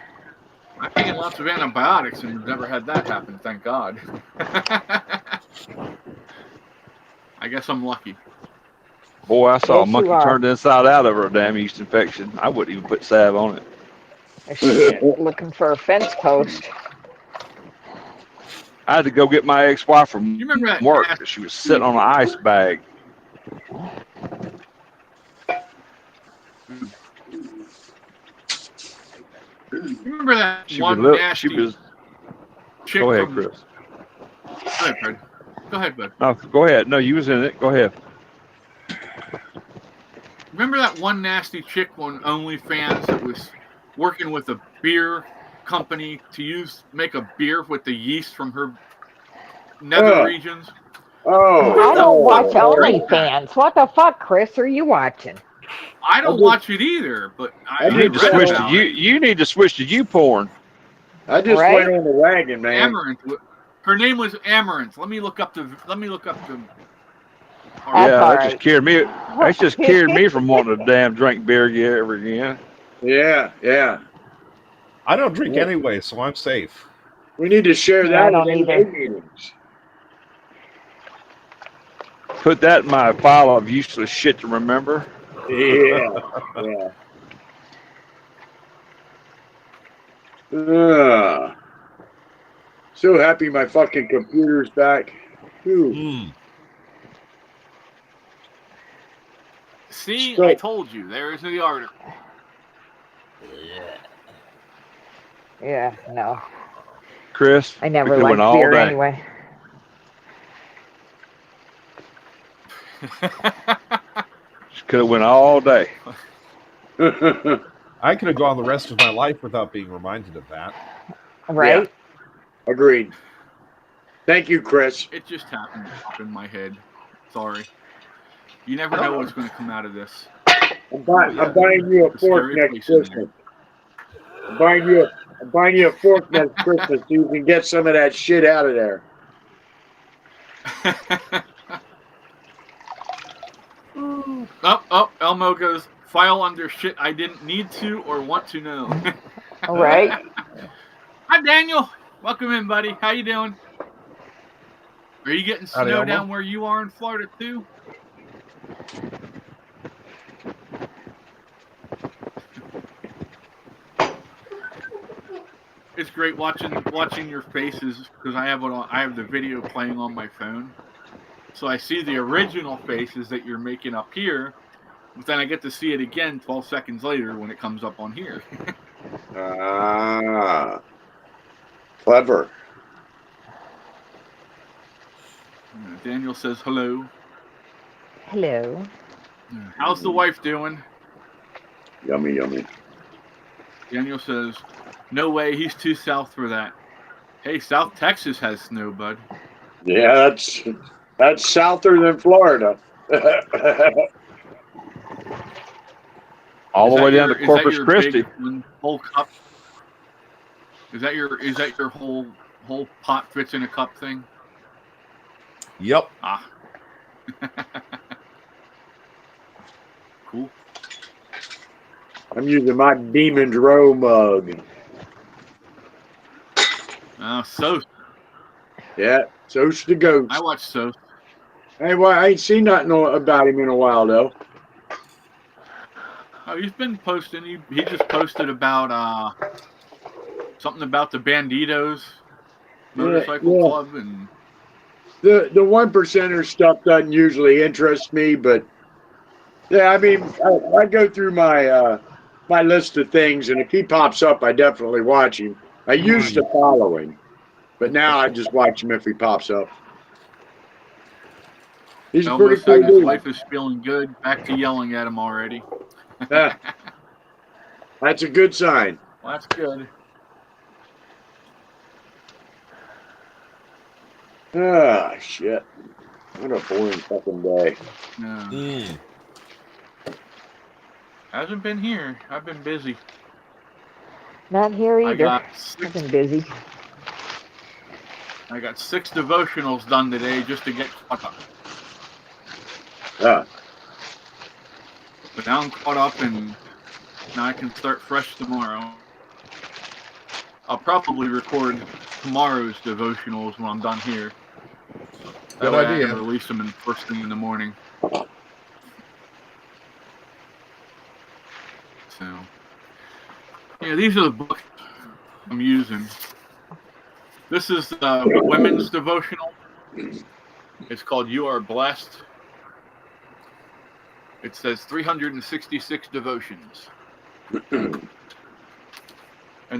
I've taken lots of antibiotics and never had that happen, thank God. I guess I'm lucky. Boy, I saw a Yes, you monkey are. turned inside out over a damn yeast infection. I wouldn't even put salve on it. Shit, looking for a fence post. I had to go get my ex-wife from You remember that work nasty- because she was sitting on an ice bag. You remember that She one was, nasty she was. chick Go ahead, from... Chris. Go ahead, Fred. Go ahead, bud. No, go ahead. No, you was in it. Go ahead. Remember that one nasty chick on OnlyFans that was working with a beer company to make a beer with the yeast from her nether regions? Oh, I don't watch OnlyFans. What the fuck, Chris, are you watching? I don't watch it either, but I You need to read switch to about you. it. You need to switch to YouPorn. I just Right? went on the wagon, man. Amaranth. Her name was Amaranth. Let me look up the. That's Yeah, all that right. just carried me. That just carried me from wanting to damn drink beer ever again. Yeah, yeah. I don't drink anyway, so I'm safe. We need to share Yeah, I that don't in either. AA meetings. Put that in my file of useless shit to remember. Yeah, yeah. So happy my fucking computer's back. Whew. Mm. See, So- I told you. There is the article. Yeah, no. Chris, I never we could liked win all beer day. anyway. Just could have went all day. I could have gone the rest of my life without being reminded of that. Right? Agreed. Thank you, Chris. It just happened to pop in my head. Sorry. You never know what's going to come out of this. I'm buying you a The fork scary next place in Christmas. I'm buying you a fork next Christmas so you can get some of that shit out of there. Oh, Elmo goes, file under shit I didn't need to or want to know. Right? Hi, Daniel. Welcome in, buddy. How you doing? Are you getting Howdy, snow Elmo. down where you are in Florida, too? It's great watching your faces because I have the video playing on my phone, so I see the original faces that you're making up here, but then I get to see it again 12 seconds later when it comes up on here. Ah, clever. Daniel says hello. Hello. How's the wife doing? Yummy, yummy. Daniel says, no way, he's too south for that. Hey, South Texas has snow, bud. Yeah, that's souther than Florida. All Is the that way down your- to is that Corpus your Christi. big whole cup? Is that your whole pot fits in a cup thing? Yep. Ah. Cool. I'm using my Demons Row mug. So Yeah, so's the ghost. I watch So. Hey, well, I ain't seen nothing about him in a while, though. Oh, he's been posting. He just posted about something about the Banditos motorcycle yeah. club and The 1% stuff doesn't usually interest me, but yeah, I mean, I go through my my list of things, and if he pops up, I definitely watch him. I used to follow him, but now I just watch him if he pops up. He's a Elmo pretty said cool his dude. wife is feeling good. Back to yelling at him already. Yeah. That's a good sign. Well, that's good. Ah, shit. What a boring fucking day. No. Hasn't been here. I've been busy. Not here I either. got I've been busy. 6 devotionals done today just to get caught up. Ah, But now I'm caught up, and now I can start fresh tomorrow. I'll probably record tomorrow's devotionals when I'm done here. That Good way I idea. can release them in first thing in the morning. So, yeah, these are the books I'm using. This is the women's devotional. It's called You Are Blessed. It says 366 devotions. And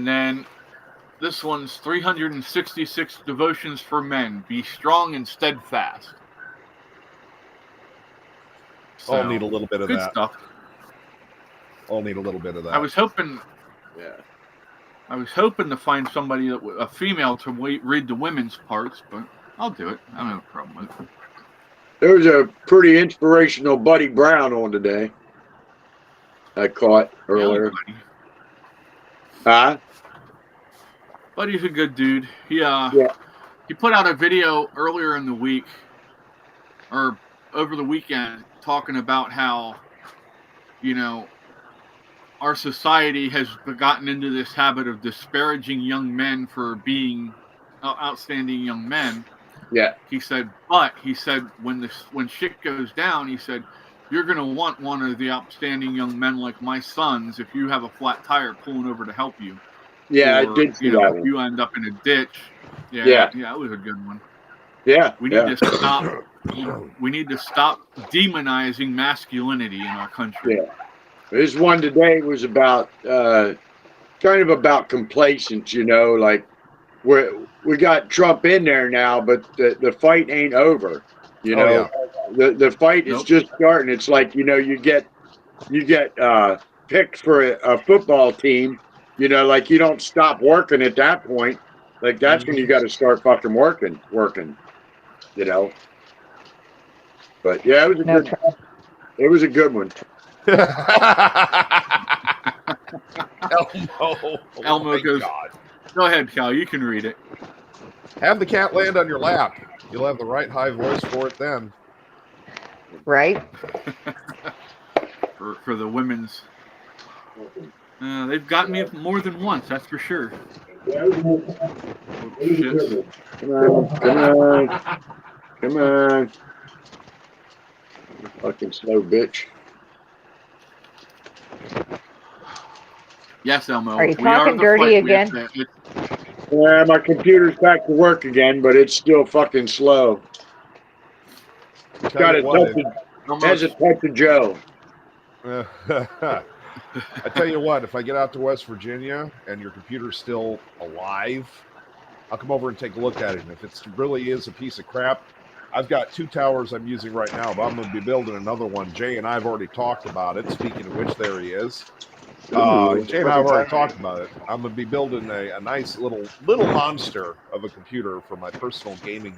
then this one's 366 devotions for men. Be strong and steadfast. I'll need a little bit of good that. stuff. I'll need a little bit of that. I was hoping to find somebody a female to read the women's parts, but I'll do it. I don't have a problem with it. there was a pretty inspirational Buddy Brown on today. I caught earlier. Buddy. Huh? Buddy's a good dude. He put out a video earlier in the week, or over the weekend, talking about how, our society has gotten into this habit of disparaging young men for being outstanding young men. Yeah. He said, when shit goes down, he said, you're going to want one of the outstanding young men like my sons if you have a flat tire pulling over to help you. Yeah, Or, I did see that if one. you end up in a ditch. Yeah. Yeah, that was a good one. Yeah. We need to stop. We need to stop demonizing masculinity in our country. Yeah. This one today was about kind of about complacence, like we got Trump in there now, but the fight ain't over. The fight is just starting. It's like you get picked for a football team. Like you don't stop working at that point. Like that's when you got to start fucking working. But yeah, it was a good one. Elmo goes, God. Go ahead, Cal. You can read it. Have the cat land on your lap. You'll have the right high voice for it then. Right? For the women's. They've got me more than once, that's for sure. Shit. Come on. You fucking slow bitch. Yes, Elmo. Are you we are talking the dirty fight. We again? have to- Yeah, my computer's back to work again, but it's still fucking slow. It's got a has a touch of Joe. I tell you what, if I get out to West Virginia and your computer's still alive, I'll come over and take a look at it. And if it really is a piece of crap, I've got 2 towers I'm using right now, but I'm going to be building another one. Jay and I have already talked about it. Speaking of which, there he is. Jay and I have already talked about it. I'm going to be building a nice little monster of a computer for my personal gaming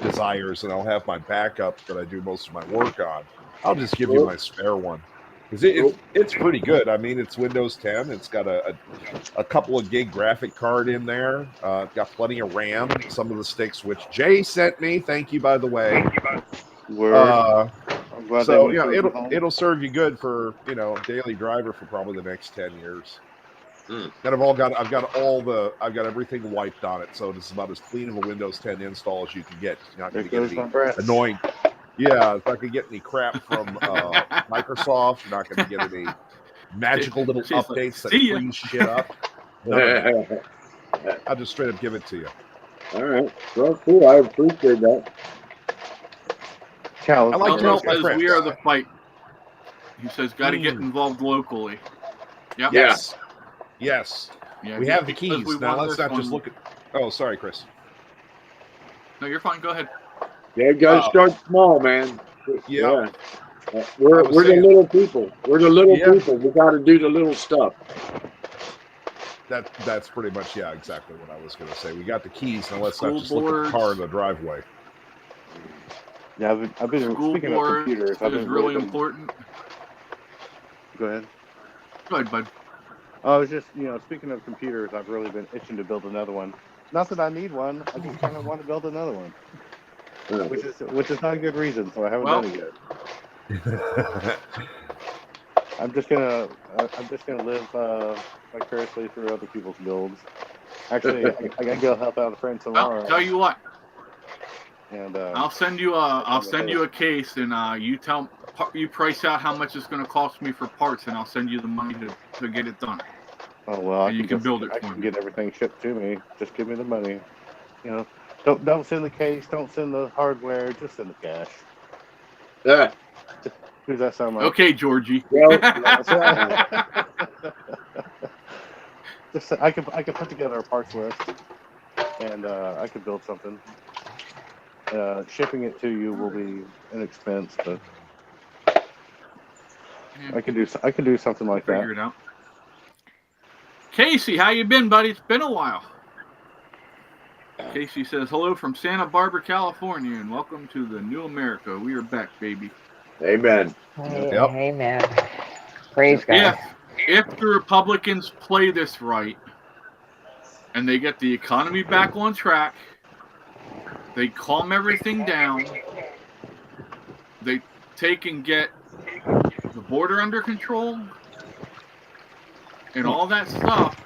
desires, and I'll have my backup that I do most of my work on. I'll just give you my spare one. Because it's pretty good. I mean, it's Windows 10. It's got a couple of gig graphic card in there. Got plenty of RAM. Some of the sticks, which Jay sent me. Thank you, by the way. So it'll serve you good for daily driver for probably the next 10 years. And I've got everything wiped on it, so this is about as clean of a Windows 10 install as you can get. You're not going to get any annoying. Yeah, it's not going to get any crap from Microsoft. You're not going to get any magical little updates that freeze shit up. I'll just straight up give it to you. All right. Well, cool. I appreciate that. I like to help my says friends. we are the fight. He says, got to get involved locally. Yep. Yes. Yes. Yeah, We have the because keys. we Now want let's this not just one- look at... Oh, sorry, Chris. No, you're fine. Go ahead. Yeah, you got to start small, man. Yeah. We're was the saying- little people. We're the little Yeah. people. We got to do the little stuff. That's pretty much exactly what I was going to say. We got the keys, now let's School not just look at the boards. car in the driveway. Yeah, I've been School speaking of board computers. I've is been really been- important. Go ahead. Go ahead, bud. I was just, speaking of computers, I've really been itching to build another one. Not that I need one. I just kind of want to build another one, which is not a good reason. So I haven't Well- done it yet. I'm just gonna live vicariously through other people's builds. Actually, I gotta go help out a friend tomorrow. Well, tell you what, And I'll send you a case, and you price out how much it's going to cost me for parts, and I'll send you the money to get it done. oh well, you can build it I for can me. get everything shipped to me. Just give me the money. Don't send the case. Don't send the hardware. Just send the cash. Yeah. Who does that sound like? Okay, Georgie. Well, That's right. Just I could put together a parts list, and I could build something. Shipping it to you will be an expense, but I can do something like Figure that. it out. Casey, how you been, buddy? It's been a while. Casey says, hello from Santa Barbara, California, and welcome to the new America. We are back, baby. amen. Yep. Amen. Praise God. If the Republicans play this right, and they get the economy back on track, they calm everything down, they take and get the border under control, and all that stuff,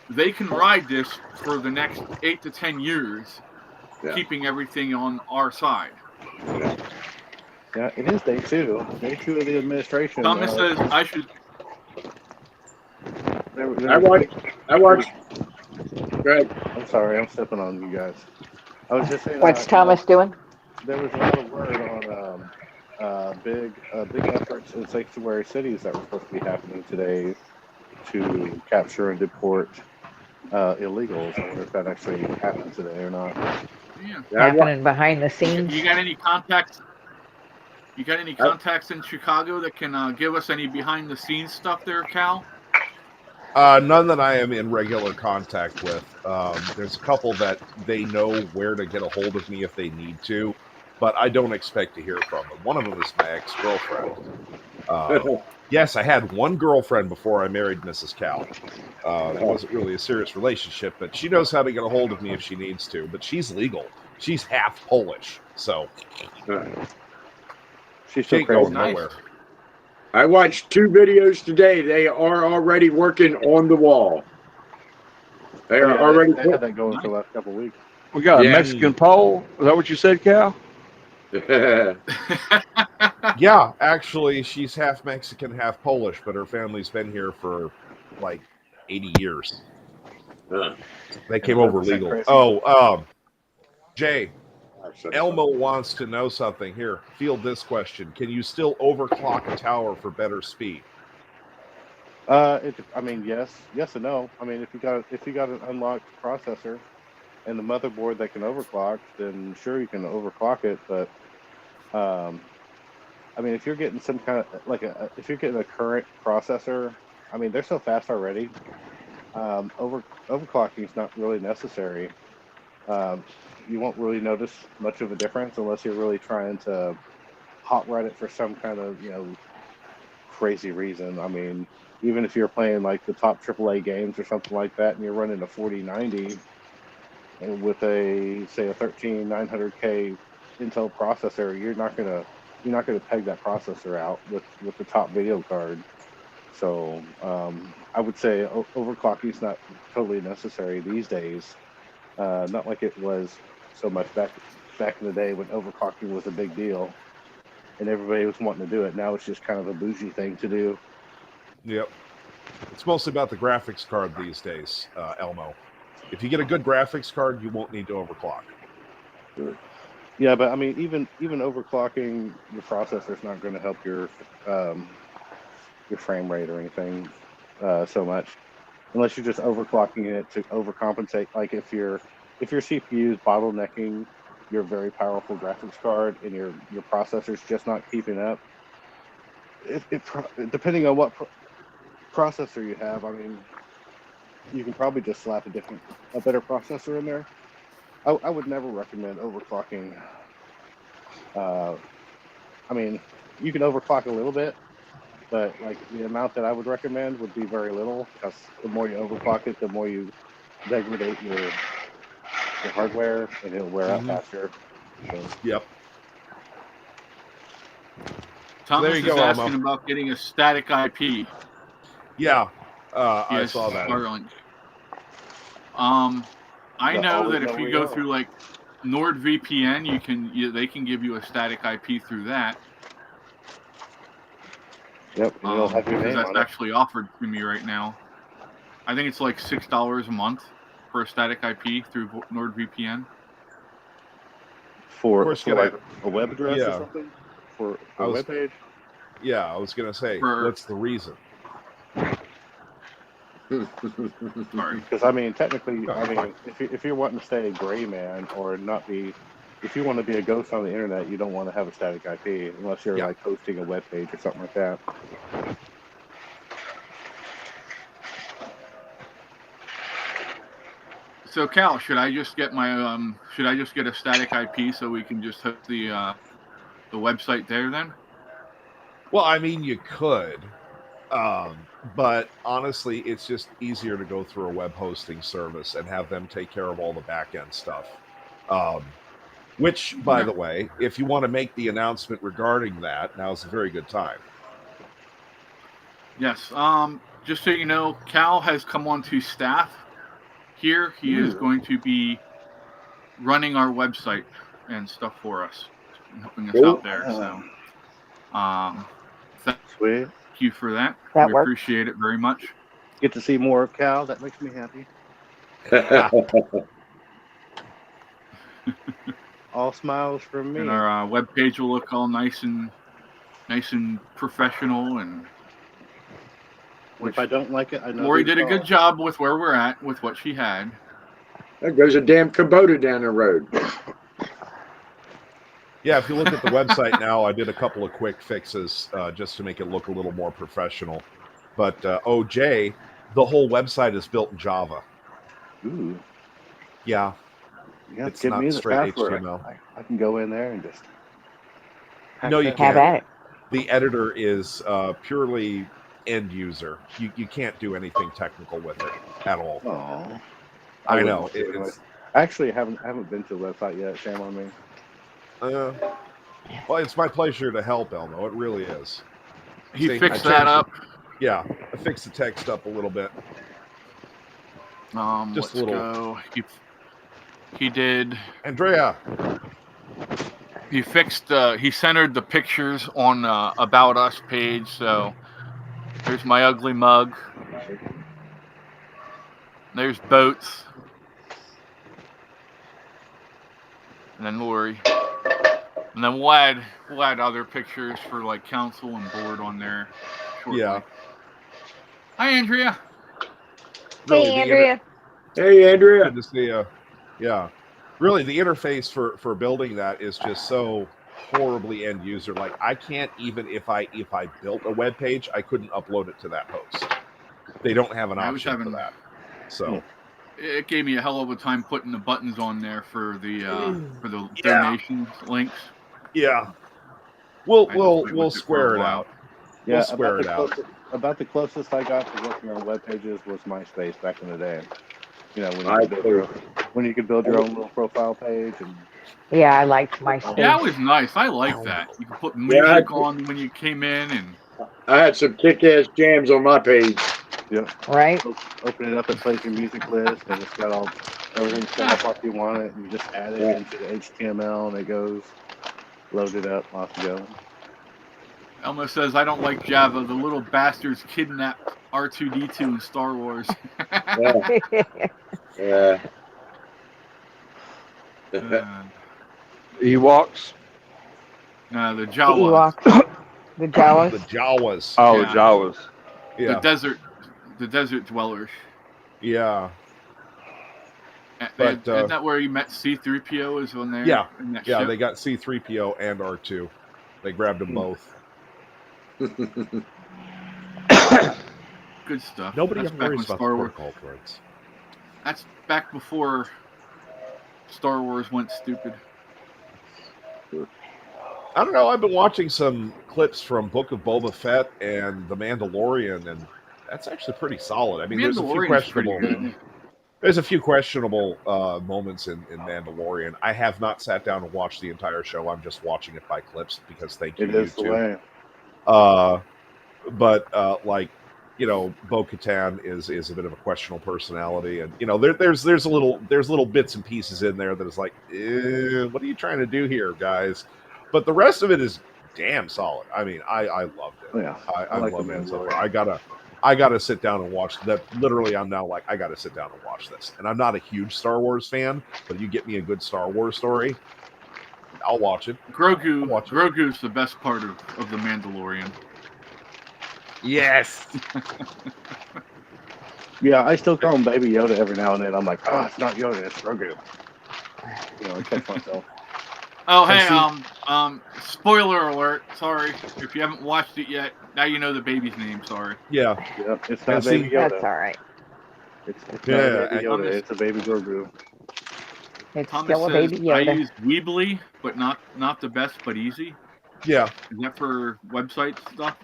they can ride this for the next 8 to 10 years, Yeah. keeping everything on our side. Yeah, it is day 2. Day 2 of the administration. Thomas says I should. I watched. Go ahead. I'm sorry, I'm stepping on you guys. I was just saying. What's Thomas doing? There was a lot of word on big efforts in sanctuary cities that were supposed to be happening today to capture and deport illegals. I wonder if that actually happened today or not. Yeah. Happening behind the scenes? You got any contacts? You got any contacts in Chicago that can give us any behind-the-scenes stuff there, Cal? None that I am in regular contact with. There's a couple that they know where to get a hold of me if they need to, but I don't expect to hear from them. One of them is my ex-girlfriend. Yes, I had one girlfriend before I married Mrs. Cal. It wasn't really a serious relationship, but she knows how to get a hold of me if she needs to. But she's legal. She's half Polish, so She's so can't go crazy. Nice. nowhere. I watched 2 videos today. They are already working on the wall. They are already. They had that going for the last couple of weeks. We got a Yeah. Mexican pole. Is that what you said, Cal? Yeah, actually, she's half Mexican, half Polish, but her family's been here for like 80 years. They came over 100% legal. crazy. Oh, Jay, Elmo wants to know something. Here, field this question. Can you still overclock a tower for better speed? Yes and no. I mean, if you got an unlocked processor and the motherboard that can overclock, then sure you can overclock it. But if you're getting some kind of if you're getting a current processor, I mean, they're so fast already. Overclocking is not really necessary. You won't really notice much of a difference unless you're really trying to hot rod it for some kind of crazy reason. I mean, even if you're playing like the top AAA games or something like that, and you're running a 4090 and with a 13900K Intel processor, you're not gonna peg that processor out with the top video card. So I would say overclocking is not totally necessary these days. Not like it was so much back in the day when overclocking was a big deal and everybody was wanting to do it. Now it's just kind of a bougie thing to do. Yep. It's mostly about the graphics card these days, Elmo. If you get a good graphics card, you won't need to overclock. Yeah, but I mean, even overclocking your processor is not going to help your frame rate or anything so much, unless you're just overclocking it to overcompensate. Like if your CPU is bottlenecking your very powerful graphics card and your processor's just not keeping up, depending on what processor you have, I mean, you can probably just slap a better processor in there. I would never recommend overclocking. I mean, you can overclock a little bit, but like the amount that I would recommend would be very little, because the more you overclock it, the more you degrade your hardware, and it'll wear out faster. So, Yep. Thomas there you is go, asking Elmo. about getting a static IP. Yeah. I Yes, saw that. Starlink. I But know always that know if where you you go are. through like NordVPN, they can give you a static IP through that. yep, and you'll have your Because name that's on it. actually offered to me right now. I think it's like $6 a month for a static IP through NordVPN. For Of course, like a web address yeah. or something? For I a was- web page? Yeah, I was gonna say, For- what's the reason? Sorry. Because I mean, technically, I mean, if you're wanting to stay a gray man or not be, if you want to be a ghost on the internet, you don't want to have a static IP unless you're Yeah. like hosting a web page or something like that. So Cal, should I just get a static IP so we can just hook the website there then? Well, I mean, you could, but honestly, it's just easier to go through a web hosting service and have them take care of all the back end stuff. Which, by the way, if you want to make the announcement regarding that, now's a very good time. Yes. Just so you know, Cal has come on to staff here. He is going to be running our website and stuff for us, and helping us out there. So, thank Sweet. you for that. That We works. appreciate it very much. Get to see more of Cal. That makes me happy. All smiles from me. And our web page will look all nice and professional. And If I don't like it, I know. Lori who to did a good call. job with where we're at with what she had. There goes a damn Kubota down the road. Yeah, if you look at the website now, I did a couple of quick fixes just to make it look a little more professional. But OJ, the whole website is built in Java. Ooh. Yeah, Yeah, It's give not me the straight password. HTML. I can go in there and just. hack No, you that. Have can't. at it. The editor is purely end user. You can't do anything technical with it at all. Aw. I wouldn't know. want to anyway. It's, Actually, I haven't been to the website yet. Shame on me. well, it's my pleasure to help, Elmo. It really is. He See, fixed I that changed up. Yeah, I fixed the text up a little bit. Let's Just a little. go. He did. Andrea, He fixed. He centered the pictures on About Us page. So there's my ugly mug. There's boats. And then Lori. And then we'll add other pictures for like council and board on there shortly. Yeah. Hi, Andrea. really, Hey, the Andrea. Hey, Andrea. good to see you. Yeah, really, the interface for building that is just so horribly end user. Like, I can't even if I built a web page, I couldn't upload it to that host. They don't have an I was option for having- that. So It gave me a hell of a time putting the buttons on there for the Yeah. donation links. yeah, we'll I know it we'll was for a square it while. out. Yeah, We'll square it out. About the closest I got to working on web pages was MySpace back in the day. You know, when you could build your own little profile page and Yeah, I liked my Yeah, that was nice. I like that. You could put Yeah, music on when you came in, and I had some kick-ass jams on my page. right. open it up, it plays your music list, and it's got everything set up like you want it, and you just add it into the HTML, and it goes loaded up, off you go. Elmo says, "I don't like Java. The little bastards kidnapped R2-D2 in Star Wars." Yeah. Ewoks. No, the The Jawa, Ewoks. The The Jawas. Jawas. Oh, Yeah. the Jawas. the Yeah, desert dwellers. yeah. But, Isn't that where you met C-3PO? Is on there? Yeah, in that yeah, ship? they got C-3PO and R2. They grabbed them both. Good stuff. Nobody That's ever back worries when about Star the Wars. protocol droids. That's back before Star Wars went stupid. I don't know. I've been watching some clips from Book of Boba Fett and The Mandalorian, and that's actually pretty solid. I mean, there's a few Mandalorian's pretty questionable. good. There's a few questionable moments in Mandalorian. I have not sat down and watched the entire show. I'm just watching it by clips because thank you, It is the YouTube. way. But like, you know, Bo-Katan is a bit of a questionable personality, and you know, there's little bits and pieces in there that is like, what are you trying to do here, guys? But the rest of it is damn solid. I mean, I loved it. Yeah, I like love The it so Mandalorian. far. I gotta sit down and watch that. Literally, I'm now like, I gotta sit down and watch this. And I'm not a huge Star Wars fan, but you get me a good Star Wars story, I'll watch it. Grogu's the best part of the Mandalorian. Yes. Yeah, I still call him Baby Yoda every now and then. I'm like, oh, it's not Yoda, it's Grogu. You know, I catch myself. Oh, And hey, spoiler alert. Sorry. If you haven't watched it yet, now you know the baby's name. Sorry. Yeah, Yep, it's And not see, Baby Yoda. That's all right. It's Yeah, not a Baby and- Yoda. It's a Baby Grogu. It's Thomas still a says, baby I Yoda. use Weebly, but not the best, but easy. yeah. Is that for website stuff?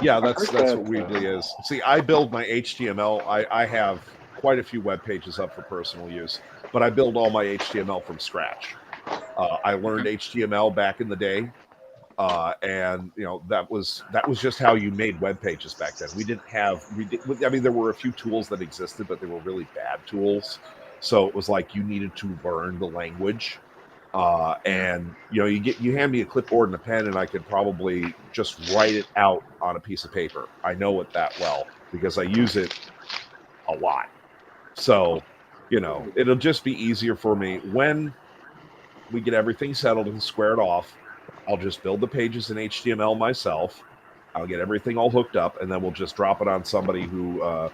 Yeah, that's heard that, what Weebly is. See, I build my HTML. I have quite a few web pages up for personal use, but I build all my HTML from scratch. I learned HTML back in the day, and you know that was just how you made web pages back then. I mean, there were a few tools that existed, but they were really bad tools. So it was like you needed to learn the language. And you know, you hand me a clipboard and a pen, and I could probably just write it out on a piece of paper. I know it that well because I use it a lot. So, you know, it'll just be easier for me when we get everything settled and squared off. I'll just build the pages in HTML myself. I'll get everything all hooked up, and then we'll just drop it on somebody who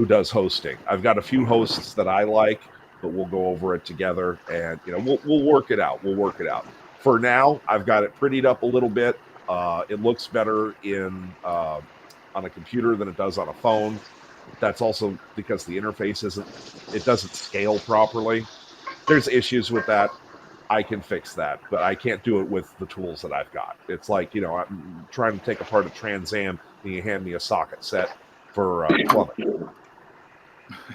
does hosting. I've got a few hosts that I like, but we'll go over it together, and you know, we'll work it out. We'll work it out. For now, I've got it prettied up a little bit. It looks better on a computer than it does on a phone. That's also because the interface doesn't scale properly. There's issues with that. I can fix that, but I can't do it with the tools that I've got. It's like, you know, I'm trying to take apart a Trans Am, and you hand me a socket set for plumbing.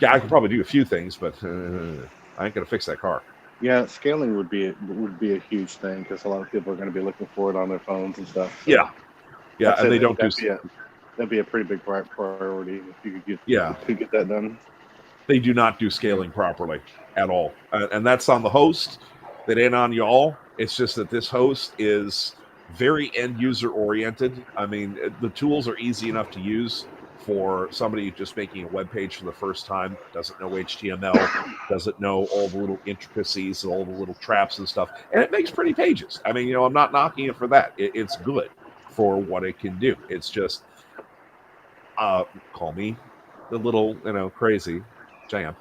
Yeah, I could probably do a few things, but I ain't gonna fix that car. Yeah, scaling would be a huge thing because a lot of people are going to be looking for it on their phones and stuff. So Yeah, I'd say and they don't do. that'd be a pretty big priority if you could get that done. They do not do scaling properly at all, and that's on the host. That ain't on y'all. It's just that this host is very end user oriented. I mean, the tools are easy enough to use for somebody just making a web page for the first time, doesn't know HTML, doesn't know all the little intricacies and all the little traps and stuff, and it makes pretty pages. I mean, you know, I'm not knocking it for that. It's good for what it can do. It's just, call me the little, you know, crazy, which I am.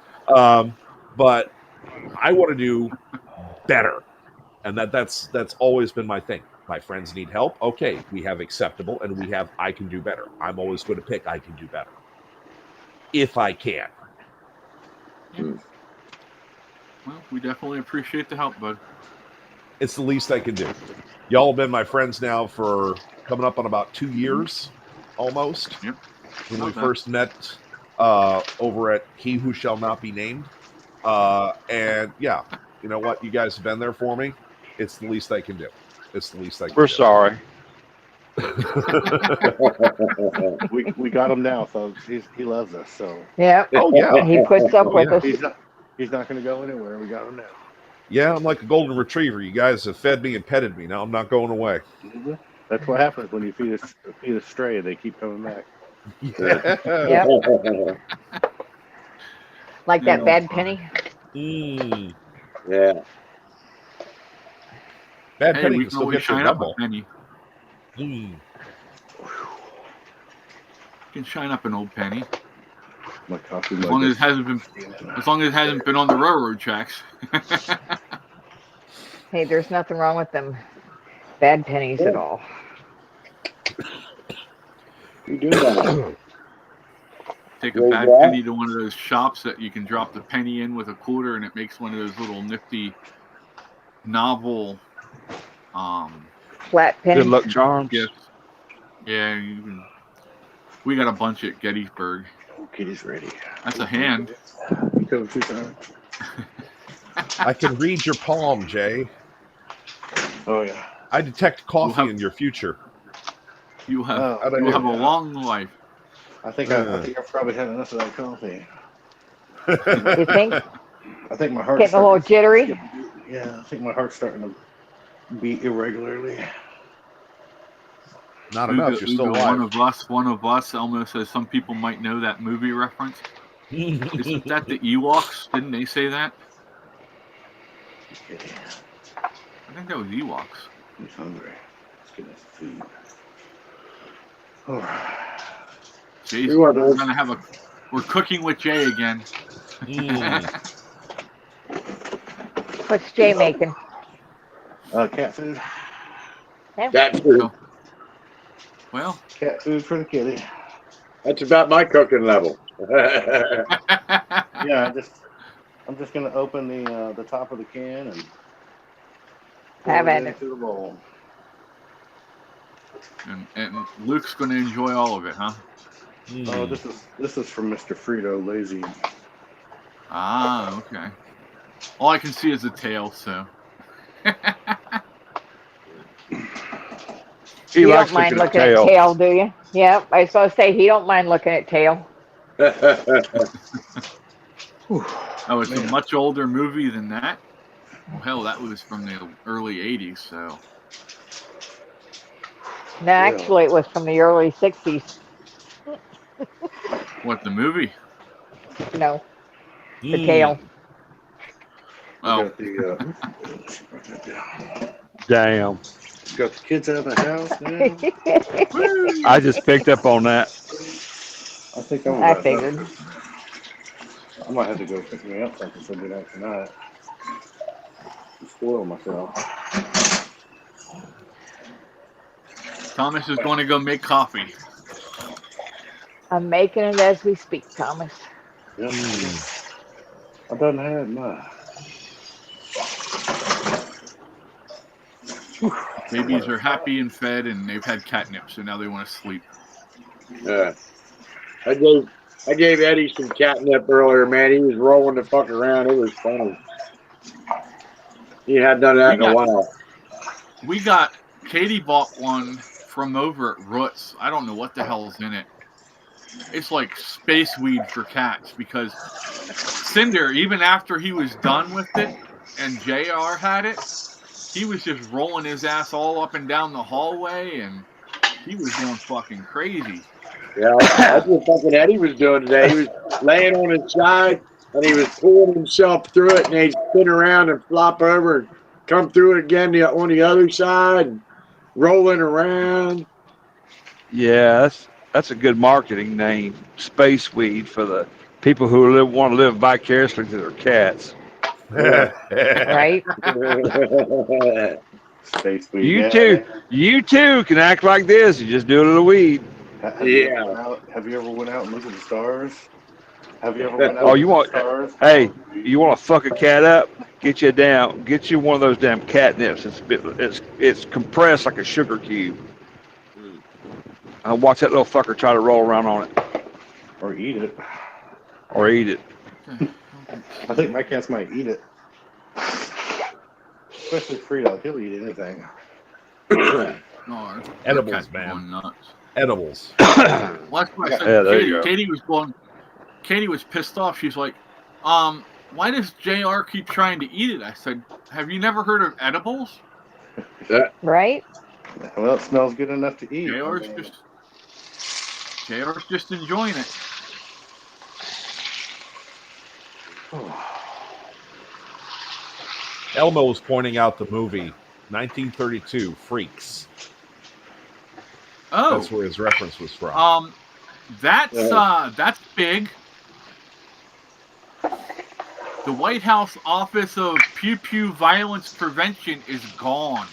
But I want to do better, and that's always been my thing. My friends need help. Okay, we have acceptable, and we have I can do better. I'm always going to pick I can do better if I can. Well, we definitely appreciate the help, bud. It's the least I can do. Y'all have been my friends now for coming up on about 2 years, almost. Yep. When Not we bad. first met over at He Who Shall Not Be Named. And yeah, you know what? You guys have been there for me. It's the least I can do. It's the least I can We're do. sorry. we got him now, folks. He loves us, so Yep. Oh, yeah. He puts up with yeah. us. he's not going to go anywhere. We got him now. Yeah, I'm like a golden retriever. You guys have fed me and petted me. Now I'm not going away. That's what happens when you feed a stray. They keep coming back. Yeah. Yep. Like that bad penny. Mm. Yeah. Bad Hey, Penny we can can still always get your shine up a double. penny. Mm. You can shine up an old penny. My coffee As mug. long as is- it hasn't been on the railroad tracks. Hey, there's nothing wrong with them bad pennies at all. You do that. Take a Where's bad that? penny to one of those shops that you can drop the penny in with a quarter, and it makes one of those little nifty novel Flat Good penny. luck charms. gifts. Yeah, we got a bunch at Gettysburg. Kitty's ready. That's a hand. You covered 2 times. I can read your palm, Jay. Oh yeah. I detect coffee We'll have- in your future. You have Oh, How'd I you do have a that? long life. I think I've probably had enough of that coffee. You think? I think my heart's Getting a little starting- jittery? Yeah, I think my heart's starting to beat irregularly. Not enough. You're still alive. One of us. Elmo says some people might know that movie reference. Isn't that the Ewoks? Didn't they say that? Kitty, I think that was Ewoks. he's hungry. Let's get his food. Oh. Jay's You are we're those- gonna have a. We're cooking with Jay again. What's Jay making? Cat food. That's true. Well, Cat food for the kitty. That's about my cooking level. Yeah, I'm just gonna open the top of the can and pour Have it at it. into the bowl. and Luke's gonna enjoy all of it, huh? Oh, this is from Mr. Frito Lazy. Ah, okay. All I can see is the tail, so. He You likes don't mind looking at looking at tail. tail, do you? Yep. I was supposed to say he don't mind looking at tail. Oh, it's Man. a much older movie than that. Well, hell, that was from the early '80s, so. No, actually, it was from the early '60s. What, the movie? No, the tail. Oh, Got the, write that down. Damn. Got the kids out of the house now. I just picked up on that. I think I'm I about figured. done. I might have to go pick me up something for dinner tonight. Spoil myself. Thomas is going to go make coffee. I'm making it as we speak, Thomas. Yep. I done had my. Babies are happy and fed, and they've had catnip, so now they want to sleep. Yeah. I gave Eddie some catnip earlier, man. He was rolling the fuck around. It was funny. He hadn't done that in a while. Katie bought one from over at Roots. I don't know what the hell's in it. It's like space weed for cats, because Cinder, even after he was done with it and JR had it, he was just rolling his ass all up and down the hallway, and he was going fucking crazy. Yeah, that's what fucking Eddie was doing today. He was laying on his side and he was pulling himself through it, and he'd spin around and flop over and come through it again on the other side, and rolling around. Yeah, that's a good marketing name. Space weed for the people who want to live vicariously through their cats. Right? Space weed. You too can act like this. You just do a little weed. Have you ever went out and looked at the stars? Have you ever went out Oh, and you looked want? at the stars? Hey, you want to fuck a cat up? Get you one of those damn catnips. It's compressed like a sugar cube. Watch that little fucker try to roll around on it Or eat it. or eat it. I think my cats might eat it. Especially Frito. He'll eat anything. No, Edibles, cat's man. going nuts. Edibles. Well, that's what I said. Yeah, there you go. Katie was pissed off. She's like, why does JR keep trying to eat it? I said, have you never heard of edibles? Right? Well, it smells good enough to eat. JR's just enjoying it. Elmo was pointing out the movie 1932 Freaks. Oh, That's where his reference was from. that's big. The White House Office of Pew Pew Violence Prevention is gone.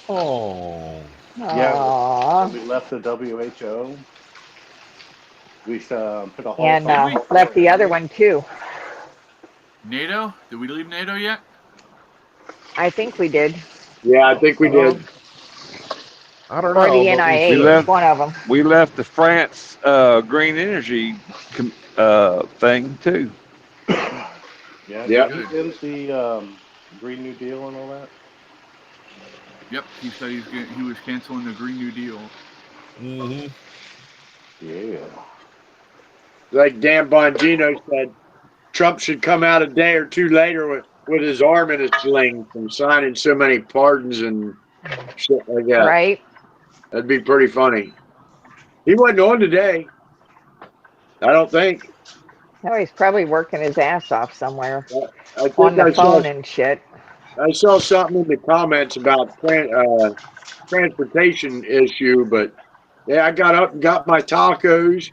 Oh. Yeah, Aw. we left the WHO. We put a whole And Oh, left the other one too. NATO? Did we leave NATO yet? I think we did. Yeah, I think we did. I don't Or know. the but we NIH, should. left- one of them. We left the France green energy thing too. Yeah, Yeah. didn't the Green New Deal and all that? Yep, he said he was canceling the Green New Deal. Mhm. Yeah. Like Dan Bongino said, Trump should come out a day or two later with his arm in a sling from signing so many pardons and shit like that. Right? That'd be pretty funny. He wasn't on today. I don't think. No, he's probably working his ass off somewhere I think on the I saw, phone and shit. I saw something in the comments about transportation issue, but yeah, I got up and got my tacos,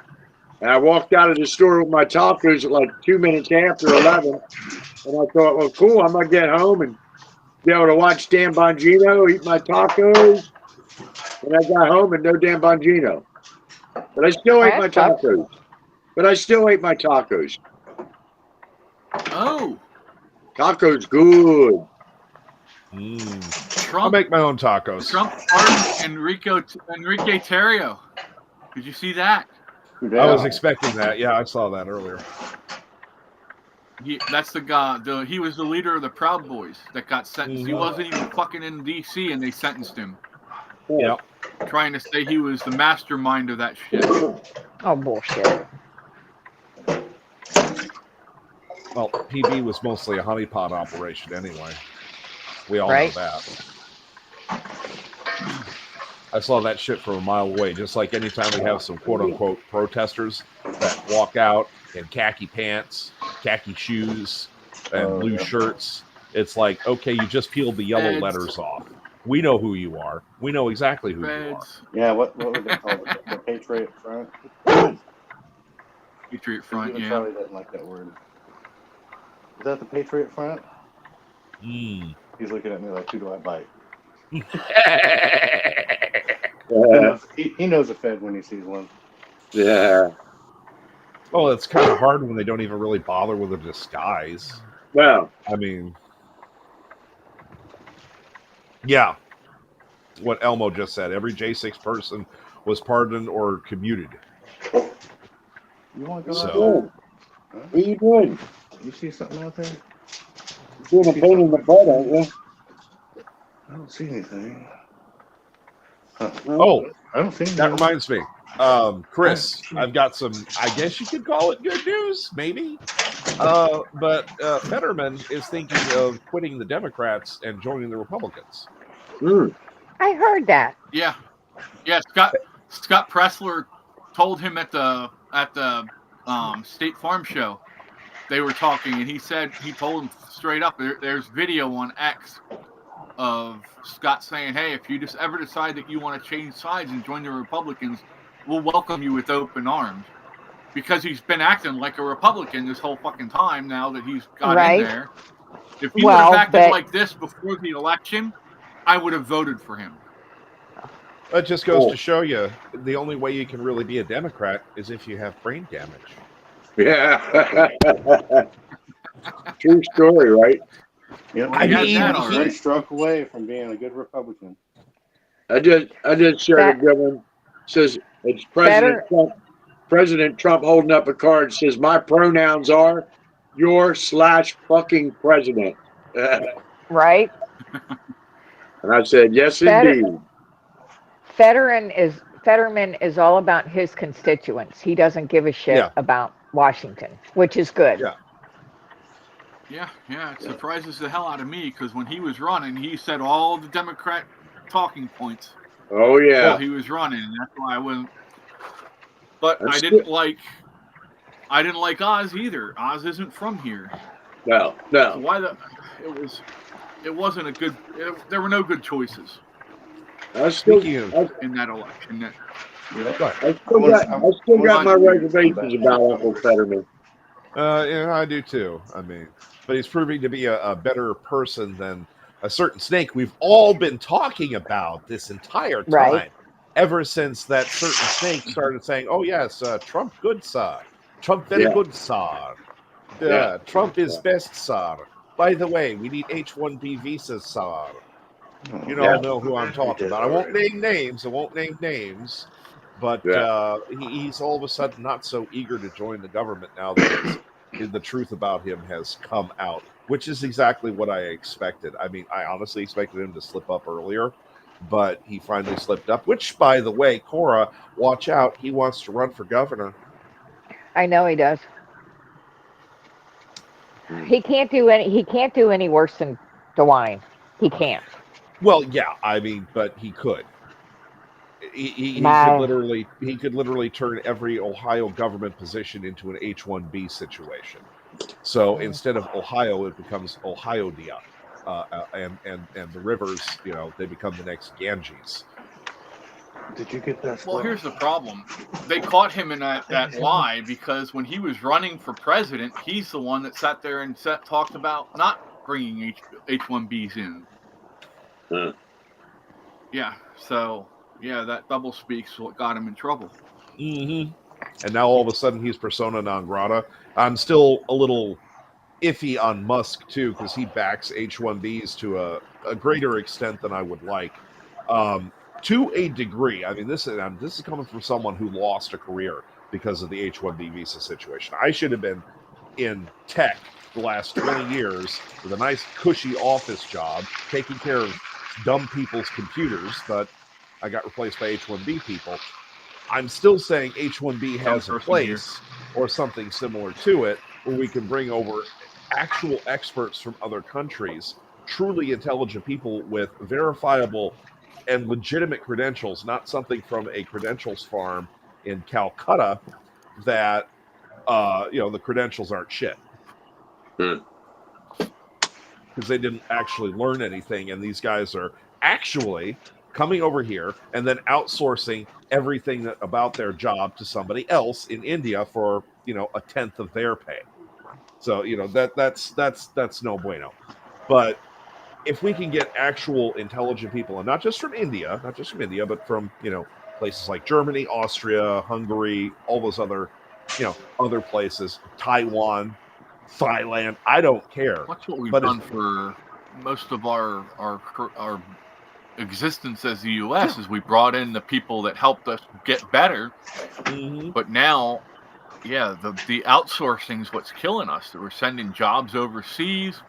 and I walked out of the store with my tacos at like 2 minutes after 11, and I thought, well, cool, I'm gonna get home and be able to watch Dan Bongino eat my tacos. And I got home and no Dan Bongino, but I still ate my That sucks. tacos. Oh, Tacos good. I'll Trump make my own tacos. pardoned Enrique Tarrio. Did you see that? I was expecting that. Yeah, I saw that earlier. That's the guy. He was the leader of the Proud Boys that got sentenced. He Mhm. wasn't even fucking in D.C. and they sentenced him, Yep. trying to say he was the mastermind of that shit. Oh, bullshit. Well, PB was mostly a honeypot operation anyway. We all Right. know that. I saw that shit from a mile away. Just like anytime we have some quote-unquote protesters that walk out in khaki pants, khaki shoes, and blue shirts, it's like, okay, you just peeled the yellow Feds. letters off. We know who you are. We know exactly who you are. Feds, Yeah, what were they called? The Patriot Front? Patriot Front, Even yeah. Charlie doesn't like that word. Is that the Patriot Front? Mm. He's looking at me like, who do I bite? Yeah. He knows a Fed when he sees one. Yeah. Well, it's kind of hard when they don't even really bother with a disguise. Well, I mean, yeah. What Elmo just said. Every J6 person was pardoned or commuted. You want to go out So, what are you doing? there? You see something out there? You're doing a pain in the butt, aren't you? I don't see anything. Huh. oh, I don't see anything. that reminds me. Chris, I've got some, I guess you could call it good news, maybe. But Fetterman is thinking of quitting the Democrats and joining the Republicans. I heard that. Yeah. Scott Pressler told him at the State Farm show. They were talking, and he told him straight up. There's video on X of Scott saying, "Hey, if you just ever decide that you want to change sides and join the Republicans, we'll welcome you with open arms." Because he's been acting like a Republican this whole fucking time now that he's got Right. in there. If he Well, would have acted but- like this before the election, I would have voted for him. That just goes Cool. to show you the only way you can really be a Democrat is if you have brain damage. Yeah. True story, right? Yep. I got mean, that He's already. one stroke away from being a good Republican. I just shared That- a good one. Says it's President Trump holding up a card. Says my pronouns are your/fucking president. Right? And I said, yes, Better- indeed. Fetterman is all about his constituents. He doesn't give a shit Yeah. about Washington, which is good. Yeah. Yeah, it surprises the hell out of me because when he was running, he said all the Democrat talking points Oh, while yeah. he was running, and that's why I wasn't. But That's I didn't like Oz either. Oz isn't from here. No. So why it wasn't a good. There were no good choices I still, Speaking of, I, in that election. go ahead. I still got my reservations about Uncle Fetterman. Yeah, I do too. I mean, but he's proving to be a better person than a certain snake we've all been talking about this entire time. Right. Ever since that certain snake started saying, "Oh yes, Trump good sir, Trump very Yeah. good sir, Yeah. Trump is best sir. By the way, we need H-1B visas, sir." You Yeah. know who I'm talking about. I won't name names. But Yeah. he's all of a sudden not so eager to join the government now that the truth about him has come out, which is exactly what I expected. I mean, I honestly expected him to slip up earlier, but he finally slipped up, which, by the way, Cora, watch out. He wants to run for governor. I know he does. Hmm. He can't do any worse than DeWine. He can't. Well, yeah, I mean, but he could. He Wow. could literally turn every Ohio government position into an H-1B situation. So instead of Ohio, it becomes Ohio-dia, and the rivers, they become the next Ganges. Did you get that? Well, here's the problem. They caught him in that lie because when he was running for president, he's the one that sat there and talked about not bringing H-1Bs in. Huh. Yeah, so, yeah, that double speak's what got him in trouble. Mm-hmm. And now all of a sudden he's persona non grata. I'm still a little iffy on Musk, too, because he backs H-1Bs to a greater extent than I would like. To a degree. I mean, this is coming from someone who lost a career because of the H-1B visa situation. I should have been in tech the last 20 years with a nice cushy office job, taking care of dumb people's computers, but I got replaced by H-1B people. I'm still saying H-1B has a place or something similar to it where we can bring over actual experts from other countries, truly intelligent people with verifiable and legitimate credentials, not something from a credentials farm in Calcutta that, the credentials aren't shit. Hmm. Because they didn't actually learn anything, and these guys are actually coming over here and then outsourcing everything about their job to somebody else in India for, a tenth of their pay. So, that's no bueno. But if we can get actual intelligent people, and not just from India, but from, places like Germany, Austria, Hungary, all those other, other places, Taiwan, Thailand, I don't care. That's what we've But done for most of our existence as the U.S. is we brought in the people that helped us get better. Mm-hmm. But now, yeah, the outsourcing is what's killing us. We're sending jobs overseas.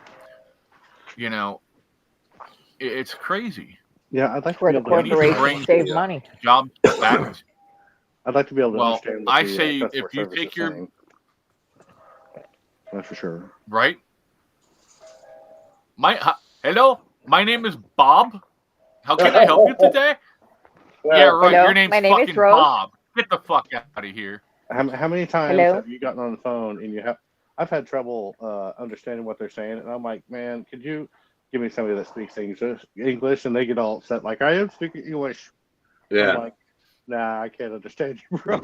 It's crazy. Yeah, I'd like to Where be the able to corporations bring- save money. Jobs back. I'd like to be able to Well, understand. What I the, say customer if you service take is your- saying. That's for sure. Right? Hello, my name is Bob. How can I help you today? Yeah, right. Hello, Your name's my name is fucking Rose. Bob. Get the fuck out of here. How many times Hello? have you gotten on the phone and I've had trouble understanding what they're saying, and I'm like, man, could you give me somebody that speaks English? And they get all upset, like, I am speaking English. Yeah. I'm like, nah, I can't understand you, bro.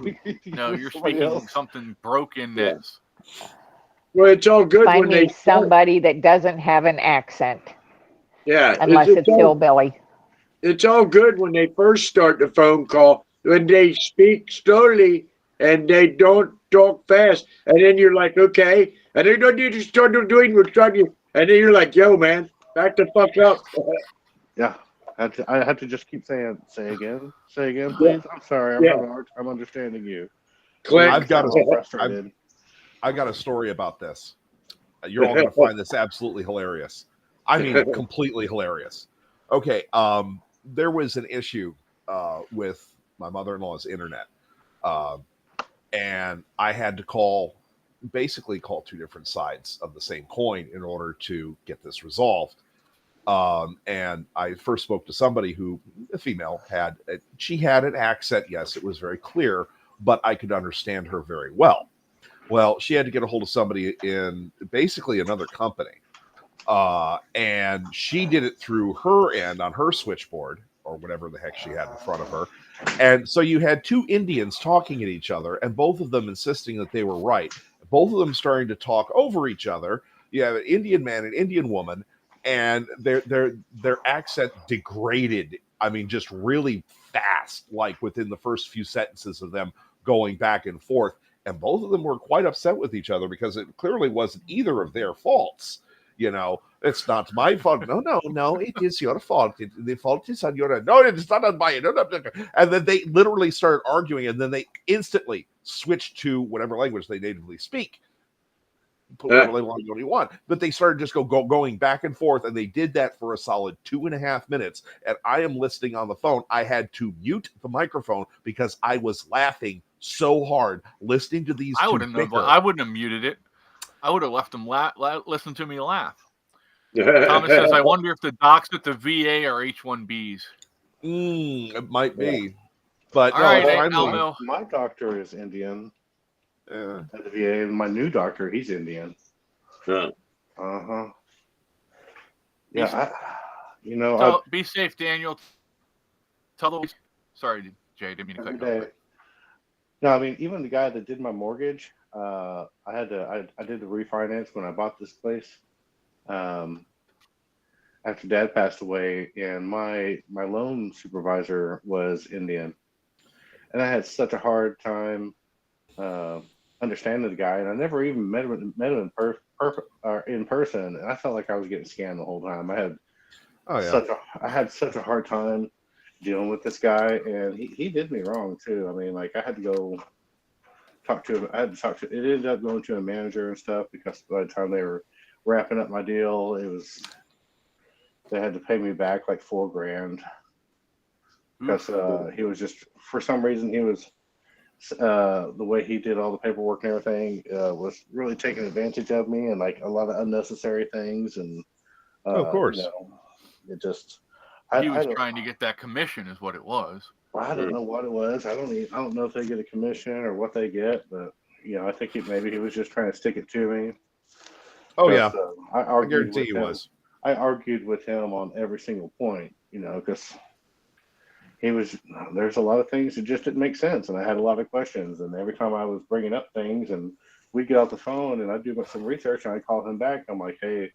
No, you're Somebody speaking else. something broken that's Well, it's all good Find when they me somebody that doesn't have an accent, Yeah. unless it's all- hillbilly. It's all good when they first start the phone call, when they speak slowly and they don't talk fast, and then you're like, okay, and they don't need to start doing what's on you, and then you're like, yo, man, back the fuck up. Yeah. I had to just keep saying, say again, please. I'm sorry. I'm Yeah. having a hard time understanding you. Click. I've got I'm a- frustrated. I got a story about this. You're all going to find this absolutely hilarious. I mean, completely hilarious. Okay, there was an issue with my mother-in-law's internet, and I had to basically call two different sides of the same coin in order to get this resolved. And I first spoke to somebody a female, she had an accent. Yes, it was very clear, but I could understand her very well. Well, she had to get a hold of somebody in basically another company. And she did it through her end on her switchboard or whatever the heck she had in front of her. And so you had two Indians talking at each other and both of them insisting that they were right. both of them starting to talk over each other. You have an Indian man and Indian woman, and their accent degraded. I mean, just really fast, like within the first few sentences of them going back and forth. And both of them were quite upset with each other because it clearly wasn't either of their faults. You know, it's not my fault. No, it is your fault. The fault is on your end. No, it's not on my end. No. And then they literally started arguing, and then they instantly switched to whatever language they natively speak. Put whatever language you want. But they started just going back and forth, and they did that for a solid 2.5 minutes. And I am listening on the phone. I had to mute the microphone because I was laughing so hard listening to these. I wouldn't have muted it. I would have left them listen to me laugh. Thomas says, I wonder if the docs at the VA are H-1Bs. It might be. But all right, my doctor is Indian at the VA, and my new doctor, he's Indian. Yeah. Yeah, so, be safe, Daniel. Sorry, Jay, didn't mean to cut you off. No, I mean, even the guy that did my mortgage, I did the refinance when I bought this place. After Dad passed away, and my loan supervisor was Indian, and I had such a hard time understanding the guy, and I never even met him in person, and I felt like I was getting scammed the whole time. I had such a hard time dealing with this guy, and he did me wrong too. I mean, like, I had to go talk to him. It ended up going to a manager and stuff, because by the time they were wrapping up my deal, they had to pay me back like $4,000 because he was just, for some reason, he was the way he did all the paperwork and everything was really taking advantage of me, and like a lot of unnecessary things. And of course, it just he was trying to get that commission, is what it was. I don't know what it was. I don't know if they get a commission or what they get, but I think maybe he was just trying to stick it to me. Oh yeah, I guarantee he was. I argued with him on every single point, because there's a lot of things that just didn't make sense, and I had a lot of questions, and every time I was bringing up things, and we'd get off the phone, and I'd do some research, and I'd call him back. I'm like, hey,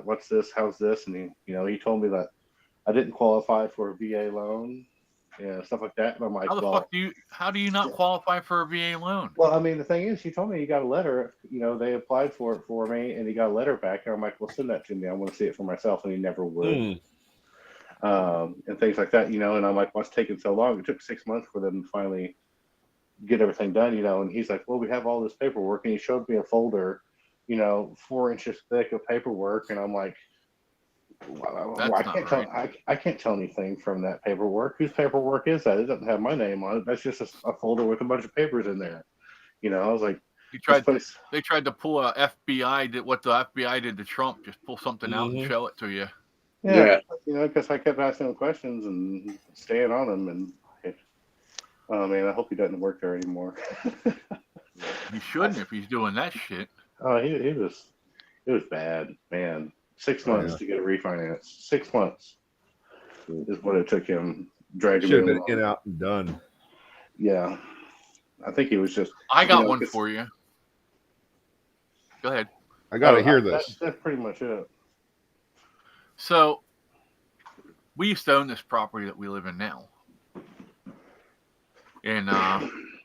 what's this? How's this? And he told me that I didn't qualify for a VA loan and stuff like that. And I'm like, how do you not qualify for a VA loan? Well, I mean, the thing is, he told me he got a letter, they applied for it for me, and he got a letter back. And I'm like, well, send that to me. I want to see it for myself. And he never would. And things like that, and I'm like, what's taking so long? It took 6 months for them to finally get everything done, and he's like, well, we have all this paperwork. And he showed me a folder, 4 inches thick of paperwork. And I'm like, I can't tell anything from that paperwork. Whose paperwork is that? It doesn't have my name on it. That's just a folder with a bunch of papers in there. I was like, they tried to pull a FBI, what the FBI did to Trump, just pull something out and show it to you. Yeah. Because I kept asking him questions and staying on him, and oh man, I hope he doesn't work there anymore. He shouldn't if he's doing that shit. Oh, it was bad, man. 6 months to get a refinance. 6 months is what it took him dragging me along. Should have been in, out, and done. Yeah. I think he was just... I got one for you. Go ahead. I got to hear this. That's pretty much it. So, we used to own this property that we live in now. And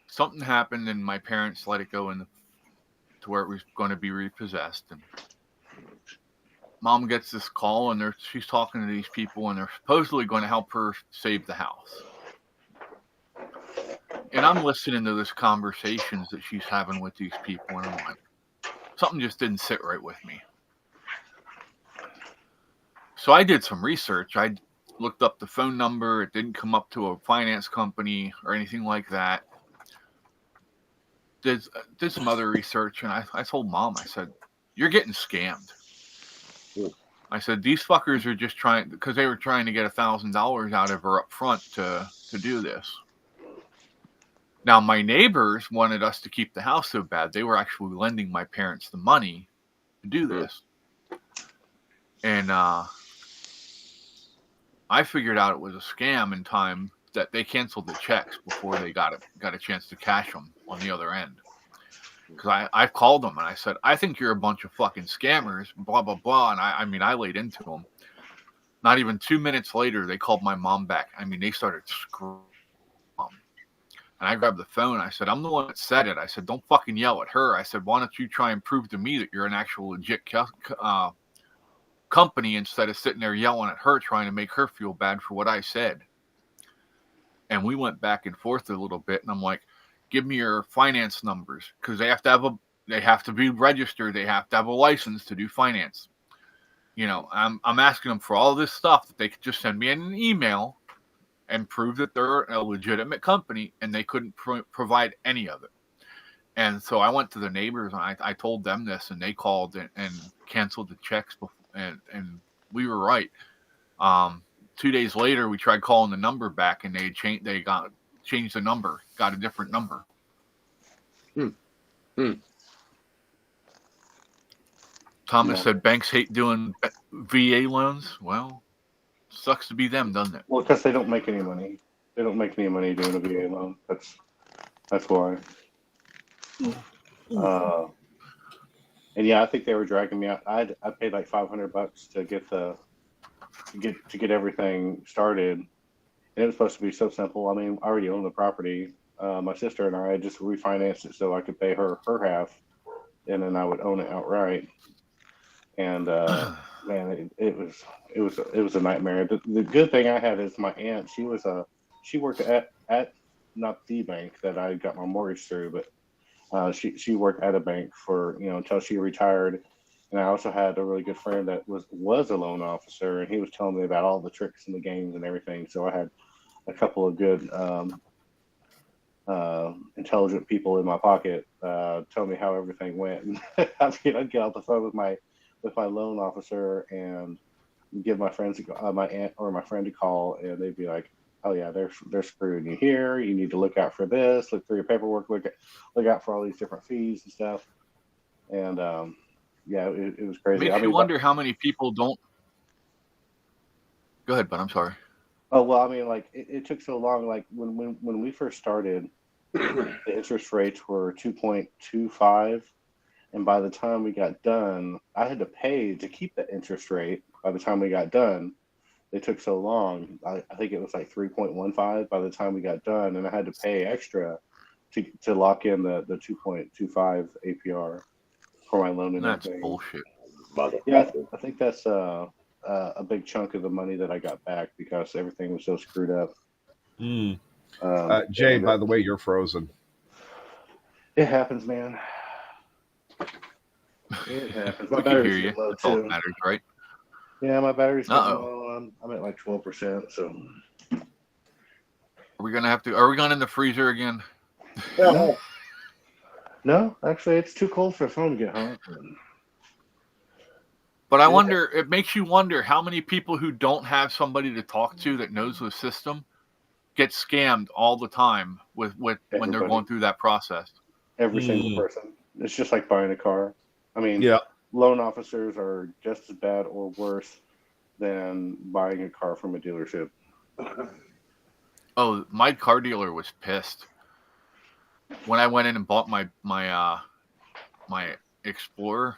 something happened, and my parents let it go to where it was going to be repossessed. And Mom gets this call, and she's talking to these people, and they're supposedly going to help her save the house. And I'm listening to this conversations that she's having with these people, and I'm like, something just didn't sit right with me. So I did some research. I looked up the phone number. It didn't come up to a finance company or anything like that. Did some other research, and I told Mom, I said, you're getting scammed. I said, these fuckers are just trying, because they were trying to get $1,000 out of her up front to do this. Now, my neighbors wanted us to keep the house so bad, they were actually lending my parents the money to do this. And I figured out it was a scam in time that they canceled the checks before they got a chance to cash them on the other end. because I called them and I said, I think you're a bunch of fucking scammers, blah, blah, blah. And I mean, I laid into them. Not even 2 minutes later, they called my mom back. I mean, they started screaming. And I grabbed the phone. I said, I'm the one that said it. I said, don't fucking yell at her. I said, why don't you try and prove to me that you're an actual legit company instead of sitting there yelling at her, trying to make her feel bad for what I said. And we went back and forth a little bit. And I'm like, give me your finance numbers, because they have to be registered. They have to have a license to do finance. You know, I'm asking them for all this stuff that they could just send me an email and prove that they're a legitimate company, and they couldn't provide any of it. And so I went to the neighbors and I told them this, and they called and canceled the checks. And we were right. 2 days later, we tried calling the number back, and they changed the number, got a different number. Thomas said banks hate doing VA loans. Well, sucks to be them, doesn't it? Well, because they don't make any money. They don't make any money doing a VA loan. That's why. And yeah, I think they were dragging me out. I paid like $500 to get everything started, and it was supposed to be so simple. I mean, I already own the property. My sister and I just refinanced it so I could pay her half, and then I would own it outright. And man, it was a nightmare. The good thing I had is my aunt. She worked at not the bank that I got my mortgage through, but she worked at a bank for until she retired. And I also had a really good friend that was a loan officer, and he was telling me about all the tricks and the games and everything. So I had a couple of good intelligent people in my pocket tell me how everything went. And I'd get off the phone with my loan officer and give my friends my aunt or my friend a call, and they'd be like, "Oh yeah, they're screwing you here. You need to look out for this. Look through your paperwork. Look out for all these different fees and stuff." And yeah, it was crazy. Makes you wonder how many people don't. Go ahead, but I'm sorry. Oh well, I mean, like it took so long. Like when we first started, the interest rates were 2.25, and by the time we got done, I had to pay to keep the interest rate. By the time we got done, they took so long. I think it was like 3.15 by the time we got done, and I had to pay extra to lock in the 2.25 APR for my loan and That's everything. bullshit. Yeah, I think that's a big chunk of the money that I got back because everything was so screwed up. Jay, by the way, you're frozen. It happens, man. It happens. My We can hear battery's you. low That's all that too. matters, right? Yeah, my battery's getting Uh-oh. low. I'm at like 12%. So Are we going in the freezer again? no, actually, it's too cold for the phone to get home. But I wonder, it makes you wonder how many people who don't have somebody to talk to that knows the system get scammed all the time with when they're Everybody. going through that process. Every single person. It's just like buying a car. I mean, Yeah. loan officers are just as bad or worse than buying a car from a dealership. Oh, my car dealer was pissed when I went in and bought my Explorer.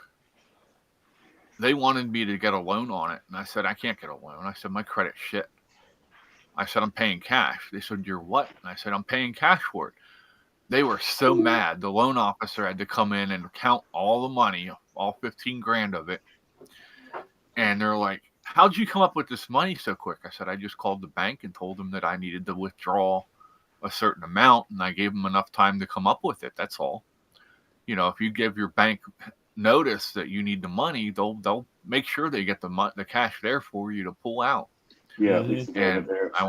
They wanted me to get a loan on it, and I said I can't get a loan. I said my credit's shit. I said I'm paying cash. They said you're what? And I said I'm paying cash for it. They were so mad. The loan officer had to come in and count all the money, all 15 grand of it. And they're like, how'd you come up with this money so quick? I said, I just called the bank and told them that I needed to withdraw a certain amount, and I gave them enough time to come up with it. That's all. If you give your bank notice that you need the money, they'll make sure they get the cash there for you to pull out. Yeah, at least they have it And there. I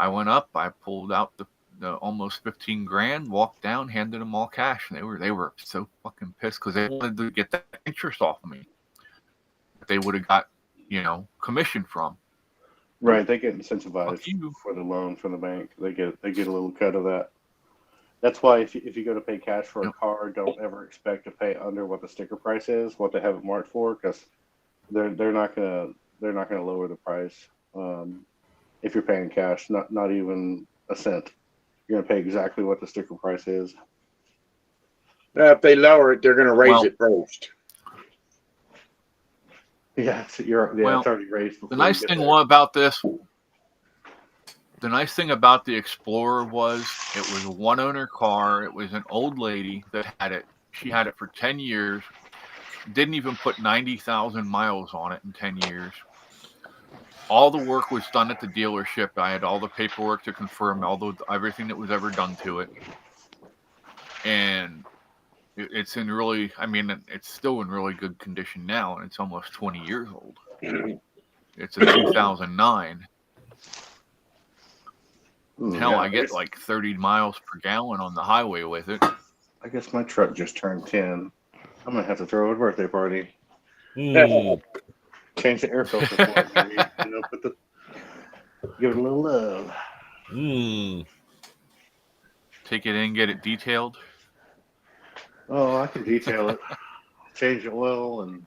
went up, I pulled out the almost 15 grand, walked down, handed them all cash, and they were so fucking pissed because they wanted to get that interest off of me that they would have got commission from. Right, they get Fuck incentivized you. for the loan from the bank. They get a little cut of that. That's why if you go to pay cash for a car, don't ever expect to pay under what the sticker price is, what they have it marked for, because they're not gonna lower the price if you're paying cash, not even a cent. You're gonna pay exactly what the sticker price is. If they lower it, they're going to raise Well- it first. Yeah, it's already raised. The before nice you get thing there. about this, the nice thing about the Explorer was it was a one-owner car. It was an old lady that had it. She had it for 10 years. Didn't even put 90,000 miles on it in 10 years. All the work was done at the dealership. I had all the paperwork to confirm everything that was ever done to it. And it's in really, I mean, it's still in really good condition now, and it's almost 20 years old. It's a 2009. Hell, Yeah, I get like 30 miles per gallon on the highway with it. I guess my truck just turned 10. I'm gonna have to throw a birthday party. Mm. Change the air filter for it, maybe. Give it a little love. Mm. Take it in, get it detailed. Oh, I can detail it. Change the oil and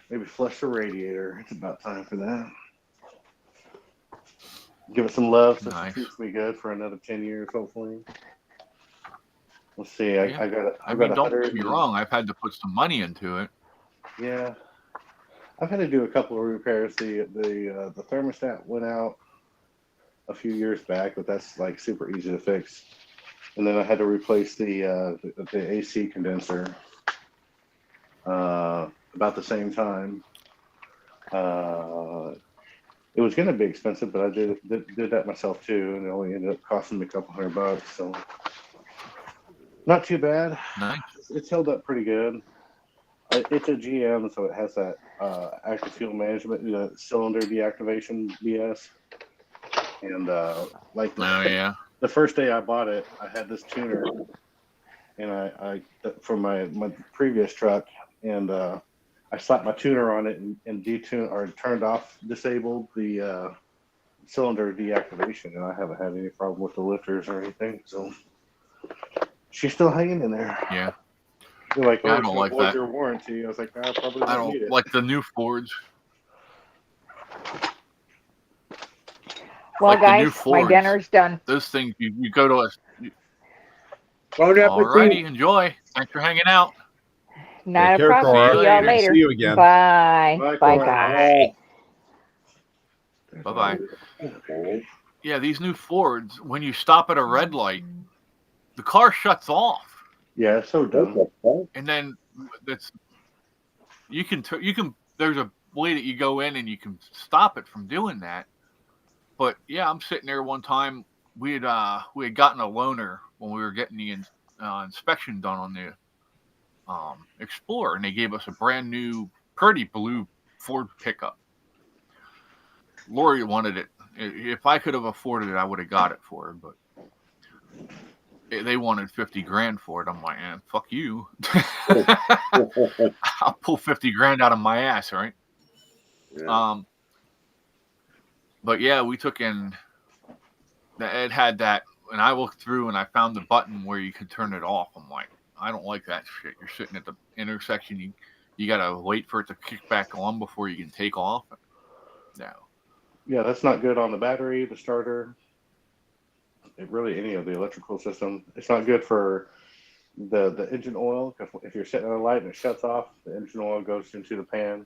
maybe flush the radiator. It's about time for that. Give it some love so Nice. it keeps me good for another 10 years, hopefully. Let's see. Yeah. I got. I I've mean, got don't 100. get me wrong. I've had to put some money into it. Yeah, I've had to do a couple of repairs. The thermostat went out a few years back, but that's like super easy to fix. And then I had to replace the AC condenser about the same time. It was going to be expensive, but I did that myself too, and it only ended up costing me a couple $100. So not too bad. Nice. It's held up pretty good. It's a GM, so it has that active fuel management, cylinder deactivation BS. And like Oh, yeah. the first day I bought it, I had this tuner, and I for my previous truck, and I slapped my tuner on it and disabled the cylinder deactivation, and I haven't had any problem with the lifters or anything. So she's still hanging in there. Yeah. They're like, Yeah, I it's don't gonna like void that. your warranty. I was like, I probably I don't need don't it. like the new Fords. Well, Like the new guys, my Fords. dinner's done. Those things, you go to a. Bon appetit. Alrighty, enjoy. Thanks for hanging out. Not Take a care, problem. Cora. See y'all See later. See you again. Bye. Bye, Bye, Cora. guys. Bye-bye. Yeah, these new Fords, when you stop at a red light, the car shuts off. Yeah, it's so dumb. And then you can there's a way that you go in and you can stop it from doing that. But yeah, I'm sitting there one time. We had gotten a loaner when we were getting the inspection done on the Explorer, and they gave us a brand new, pretty blue Ford pickup. Lori wanted it. If I could have afforded it, I would have got it for her, but they wanted $50,000 for it. I'm like, fuck you. I'll pull $50,000 out of my ass, right? Yeah. But yeah, we took in. It had that, and I looked through and I found the button where you could turn it off. I'm like, I don't like that shit. You're sitting at the intersection. You gotta wait for it to kick back on before you can take off. No. Yeah, that's not good on the battery, the starter. Really, any of the electrical system. It's not good for the engine oil, because if you're sitting at a light and it shuts off, the engine oil goes into the pan,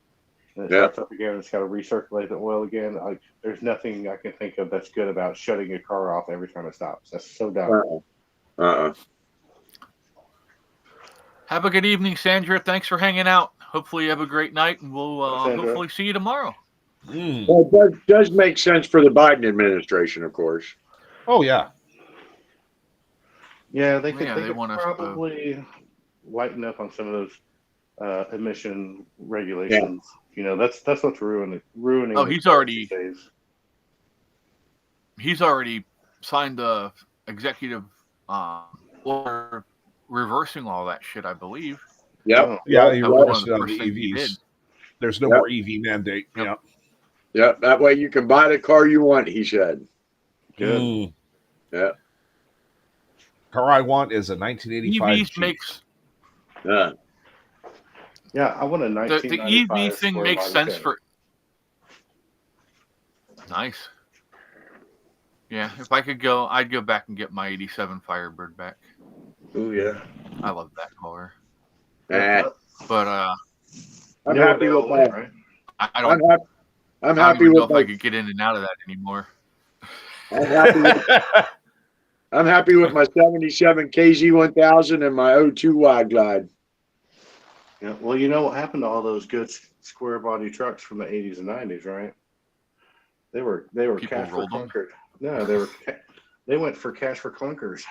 and it starts up again, and it's got to recirculate the oil again. There's nothing I can think of that's good about shutting your car off every time it stops. That's so dumb. Have a good evening, Sandra. Thanks for hanging out. Hopefully you have a great night, and we'll Sandra. hopefully see you tomorrow. Mm. Well, it does make sense for the Biden administration, of course. Oh yeah. Yeah, they could, Yeah, they they could want us to- probably lighten up on some of those emission regulations. You know, that's what's ruining. Oh, the he's cars already- these days. He's already signed the executive order reversing all that shit, I believe. Yep. Yeah, he That was one of reversed the it on first the things he did. EVs. There's no Yep. more EV mandate. Yep. Yeah. Yep. That way you can buy the car you want, he said. Good. Mm. Yeah. Car I want is a 1985 EVs Jeep. makes Yeah. Yeah, I want a the 1995 EV thing Sport makes Body sense kit. for. Nice. Yeah, if I could go, I'd go back and get my '87 Firebird back. Oh yeah. I love that car. Eh, But I'm You know where happy they with all my. went, right? I I'm don't. happy. I'm I don't happy even know with if I my. could get in and out of that anymore. I'm happy with. I'm happy with my 77 KZ1000 and my 02 Wide Glide. Yeah. Well, you know what happened to all those good square body trucks from the 80s and 90s, right? They were People cash for rolled them. clunkers. No, they went for cash for clunkers.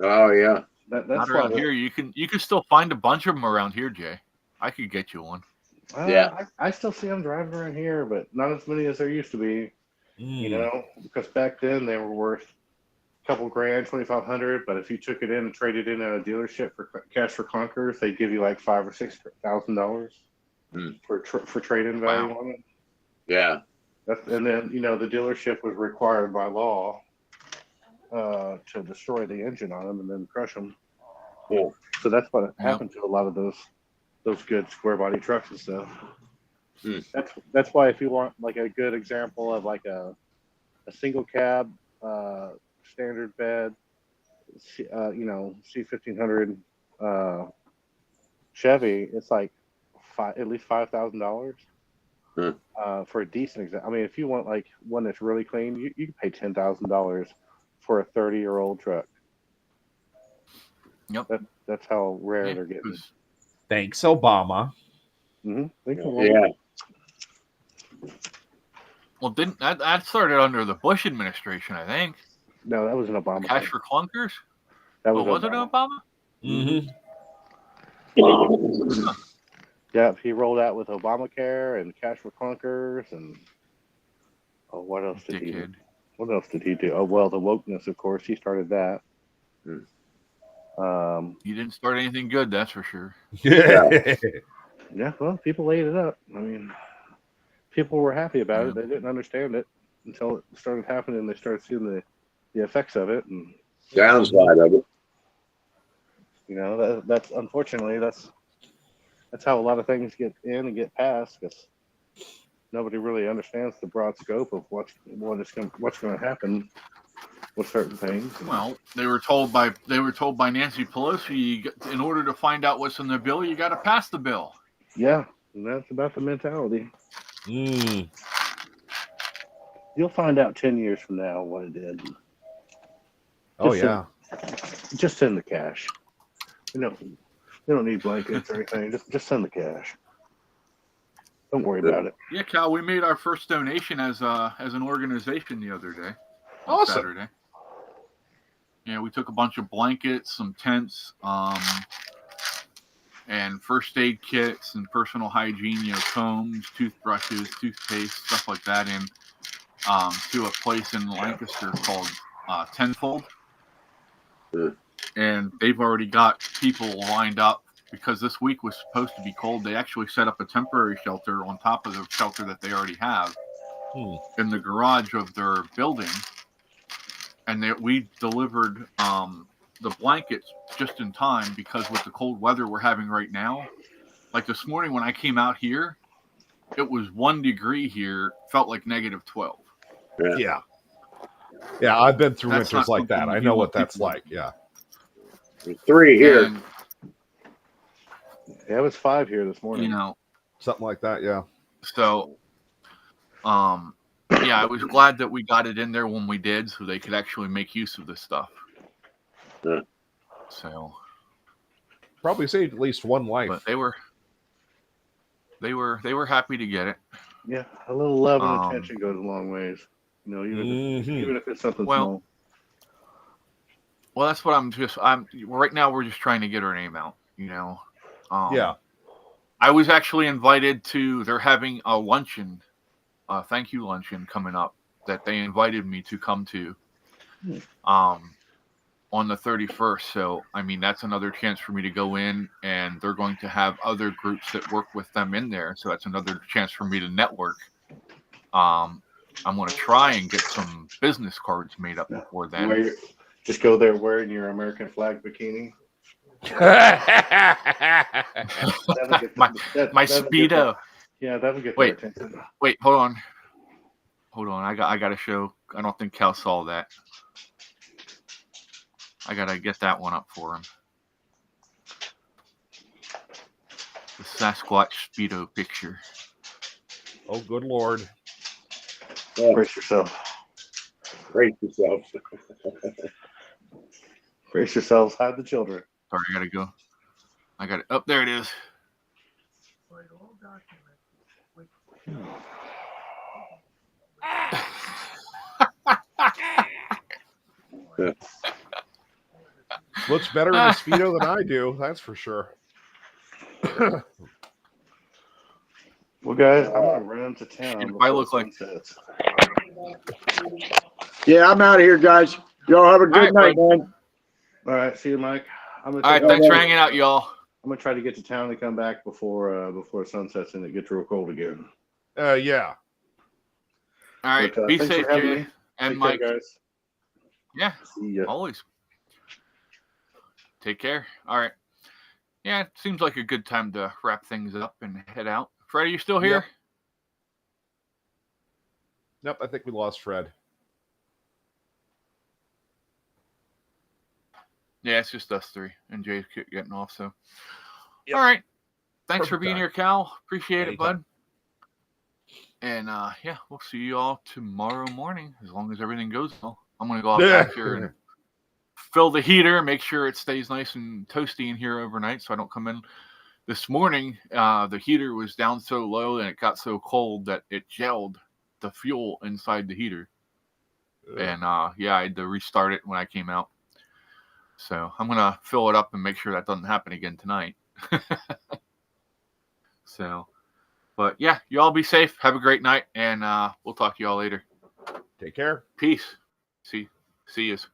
Oh yeah. That's Not why around here. You can still find a bunch of them around here, Jay. I could get you one. Yeah. I still see them driving around here, but not as many as there used to be. You know, because back then they were worth a couple grand, 2,500. But if you took it in and traded in at a dealership for cash for clunkers, they'd give you like $5,000 or $6,000 for trade-in value on it. Yeah. And then the dealership was required by law to destroy the engine on them and then crush them. Cool. So that's what happened to a lot of those good square body trucks and stuff. That's why if you want like a good example of like a single cab standard bed, C1500 Chevy, it's like at least $5,000 for a decent example. I mean, if you want like one that's really clean, you can pay $10,000 for a 30-year-old truck. Yep. That's how rare they're getting. Thanks, Obama. Yeah. Well, didn't that started under the Bush administration? I think. No, that was an Obama. Cash for clunkers. That was it Obama? Mm-hmm. Yeah, he rolled out with Obamacare and cash for clunkers and what else did he do? What else did he do? Oh well, the wokeness, of course. He started that. He didn't start anything good, that's for sure. Yeah, well, people ate it up. I mean, people were happy about it. They didn't understand it until it started happening. And they started seeing the effects of it and downside of it. That's unfortunately that's how a lot of things get in and get passed because nobody really understands the broad scope of what's going to happen with certain things. Well, they were told by Nancy Pelosi, in order to find out what's in the bill, you got to pass the bill. Yeah, and that's about the mentality. You'll find out 10 years from now what it did. Just send the cash. We don't need blankets or anything. Just send the cash. Don't worry about it. Yeah, Cal, we made our first donation as an organization the other day. Awesome. Saturday. Yeah, we took a bunch of blankets, some tents, and first aid kits and personal hygiene, combs, toothbrushes, toothpaste, stuff like that, in to a place in Lancaster called Tenfold. And they've already got people lined up because this week was supposed to be cold. They actually set up a temporary shelter on top of the shelter that they already have in the garage of their building. And we delivered the blankets just in time because with the cold weather we're having right now, like this morning when I came out here, it was 1 degree here, felt like -12. Yeah. Yeah, I've been through That's winters not like that. something I you know want what that's people- like. Yeah. 3 here. And, Yeah, it was 5 here this morning. Something like that. Yeah. So, yeah, I was glad that we got it in there when we did, so they could actually make use of this stuff. Yeah. So probably saved at least one life. But they were happy to get it. Yeah, a little love and attention goes a long ways. Even if it's something small. Well, that's what I'm right now. We're just trying to get our name out. Yeah. I was actually invited to. They're having a luncheon, thank you luncheon coming up that they invited me to come to, on the 31st. So, I mean, that's another chance for me to go in, and they're going to have other groups that work with them in there. So that's another chance for me to network. I'm going to try and get some business cards made up before then. Just go there wearing your American flag bikini. my Speedo. Yeah, that would get Wait, their attention. Wait, hold on. I got to show. I don't think Cal saw that. I got to get that one up for him. Sasquatch Speedo picture. Oh, good Lord. Brace yourself. Brace yourself. Brace yourselves. Hide the children. Sorry, I gotta go. I got it. Oh, there it is. Looks better in a Speedo than I do, that's for sure. Well, guys, I'm gonna run to town. If I look like sunsets. Yeah, I'm out of here, guys. Y'all have a good right, night, man. All right, see you, Mike. I'm gonna all right, take thanks off. for hanging out, y'all. I'm gonna try to get to town and come back before sun sets and it gets real cold again. Yeah. All right, But, be thanks for safe, having Jay me. and Take Mike. care, guys. Yeah, See ya. always. Take care. All right. Yeah, it seems like a good time to wrap things up and head out. Freddie, you still here? Yep. Nope, I think we lost Fred. Yeah, it's just us three and Jay's getting off. So, Yep. all right. Thanks for Perfect being time. here, Cal. Appreciate it, bud. Anytime. And yeah, we'll see you all tomorrow morning as long as everything goes well. I'm gonna go out back here and fill the heater, make sure it stays nice and toasty in here overnight, so I don't come in. This morning, the heater was down so low and it got so cold that it gelled the fuel inside the heater. And yeah, I had to restart it when I came out. So I'm gonna fill it up and make sure that doesn't happen again tonight. So, but yeah, you all be safe. Have a great night, and we'll talk to you all later. Take care. Peace. See yous.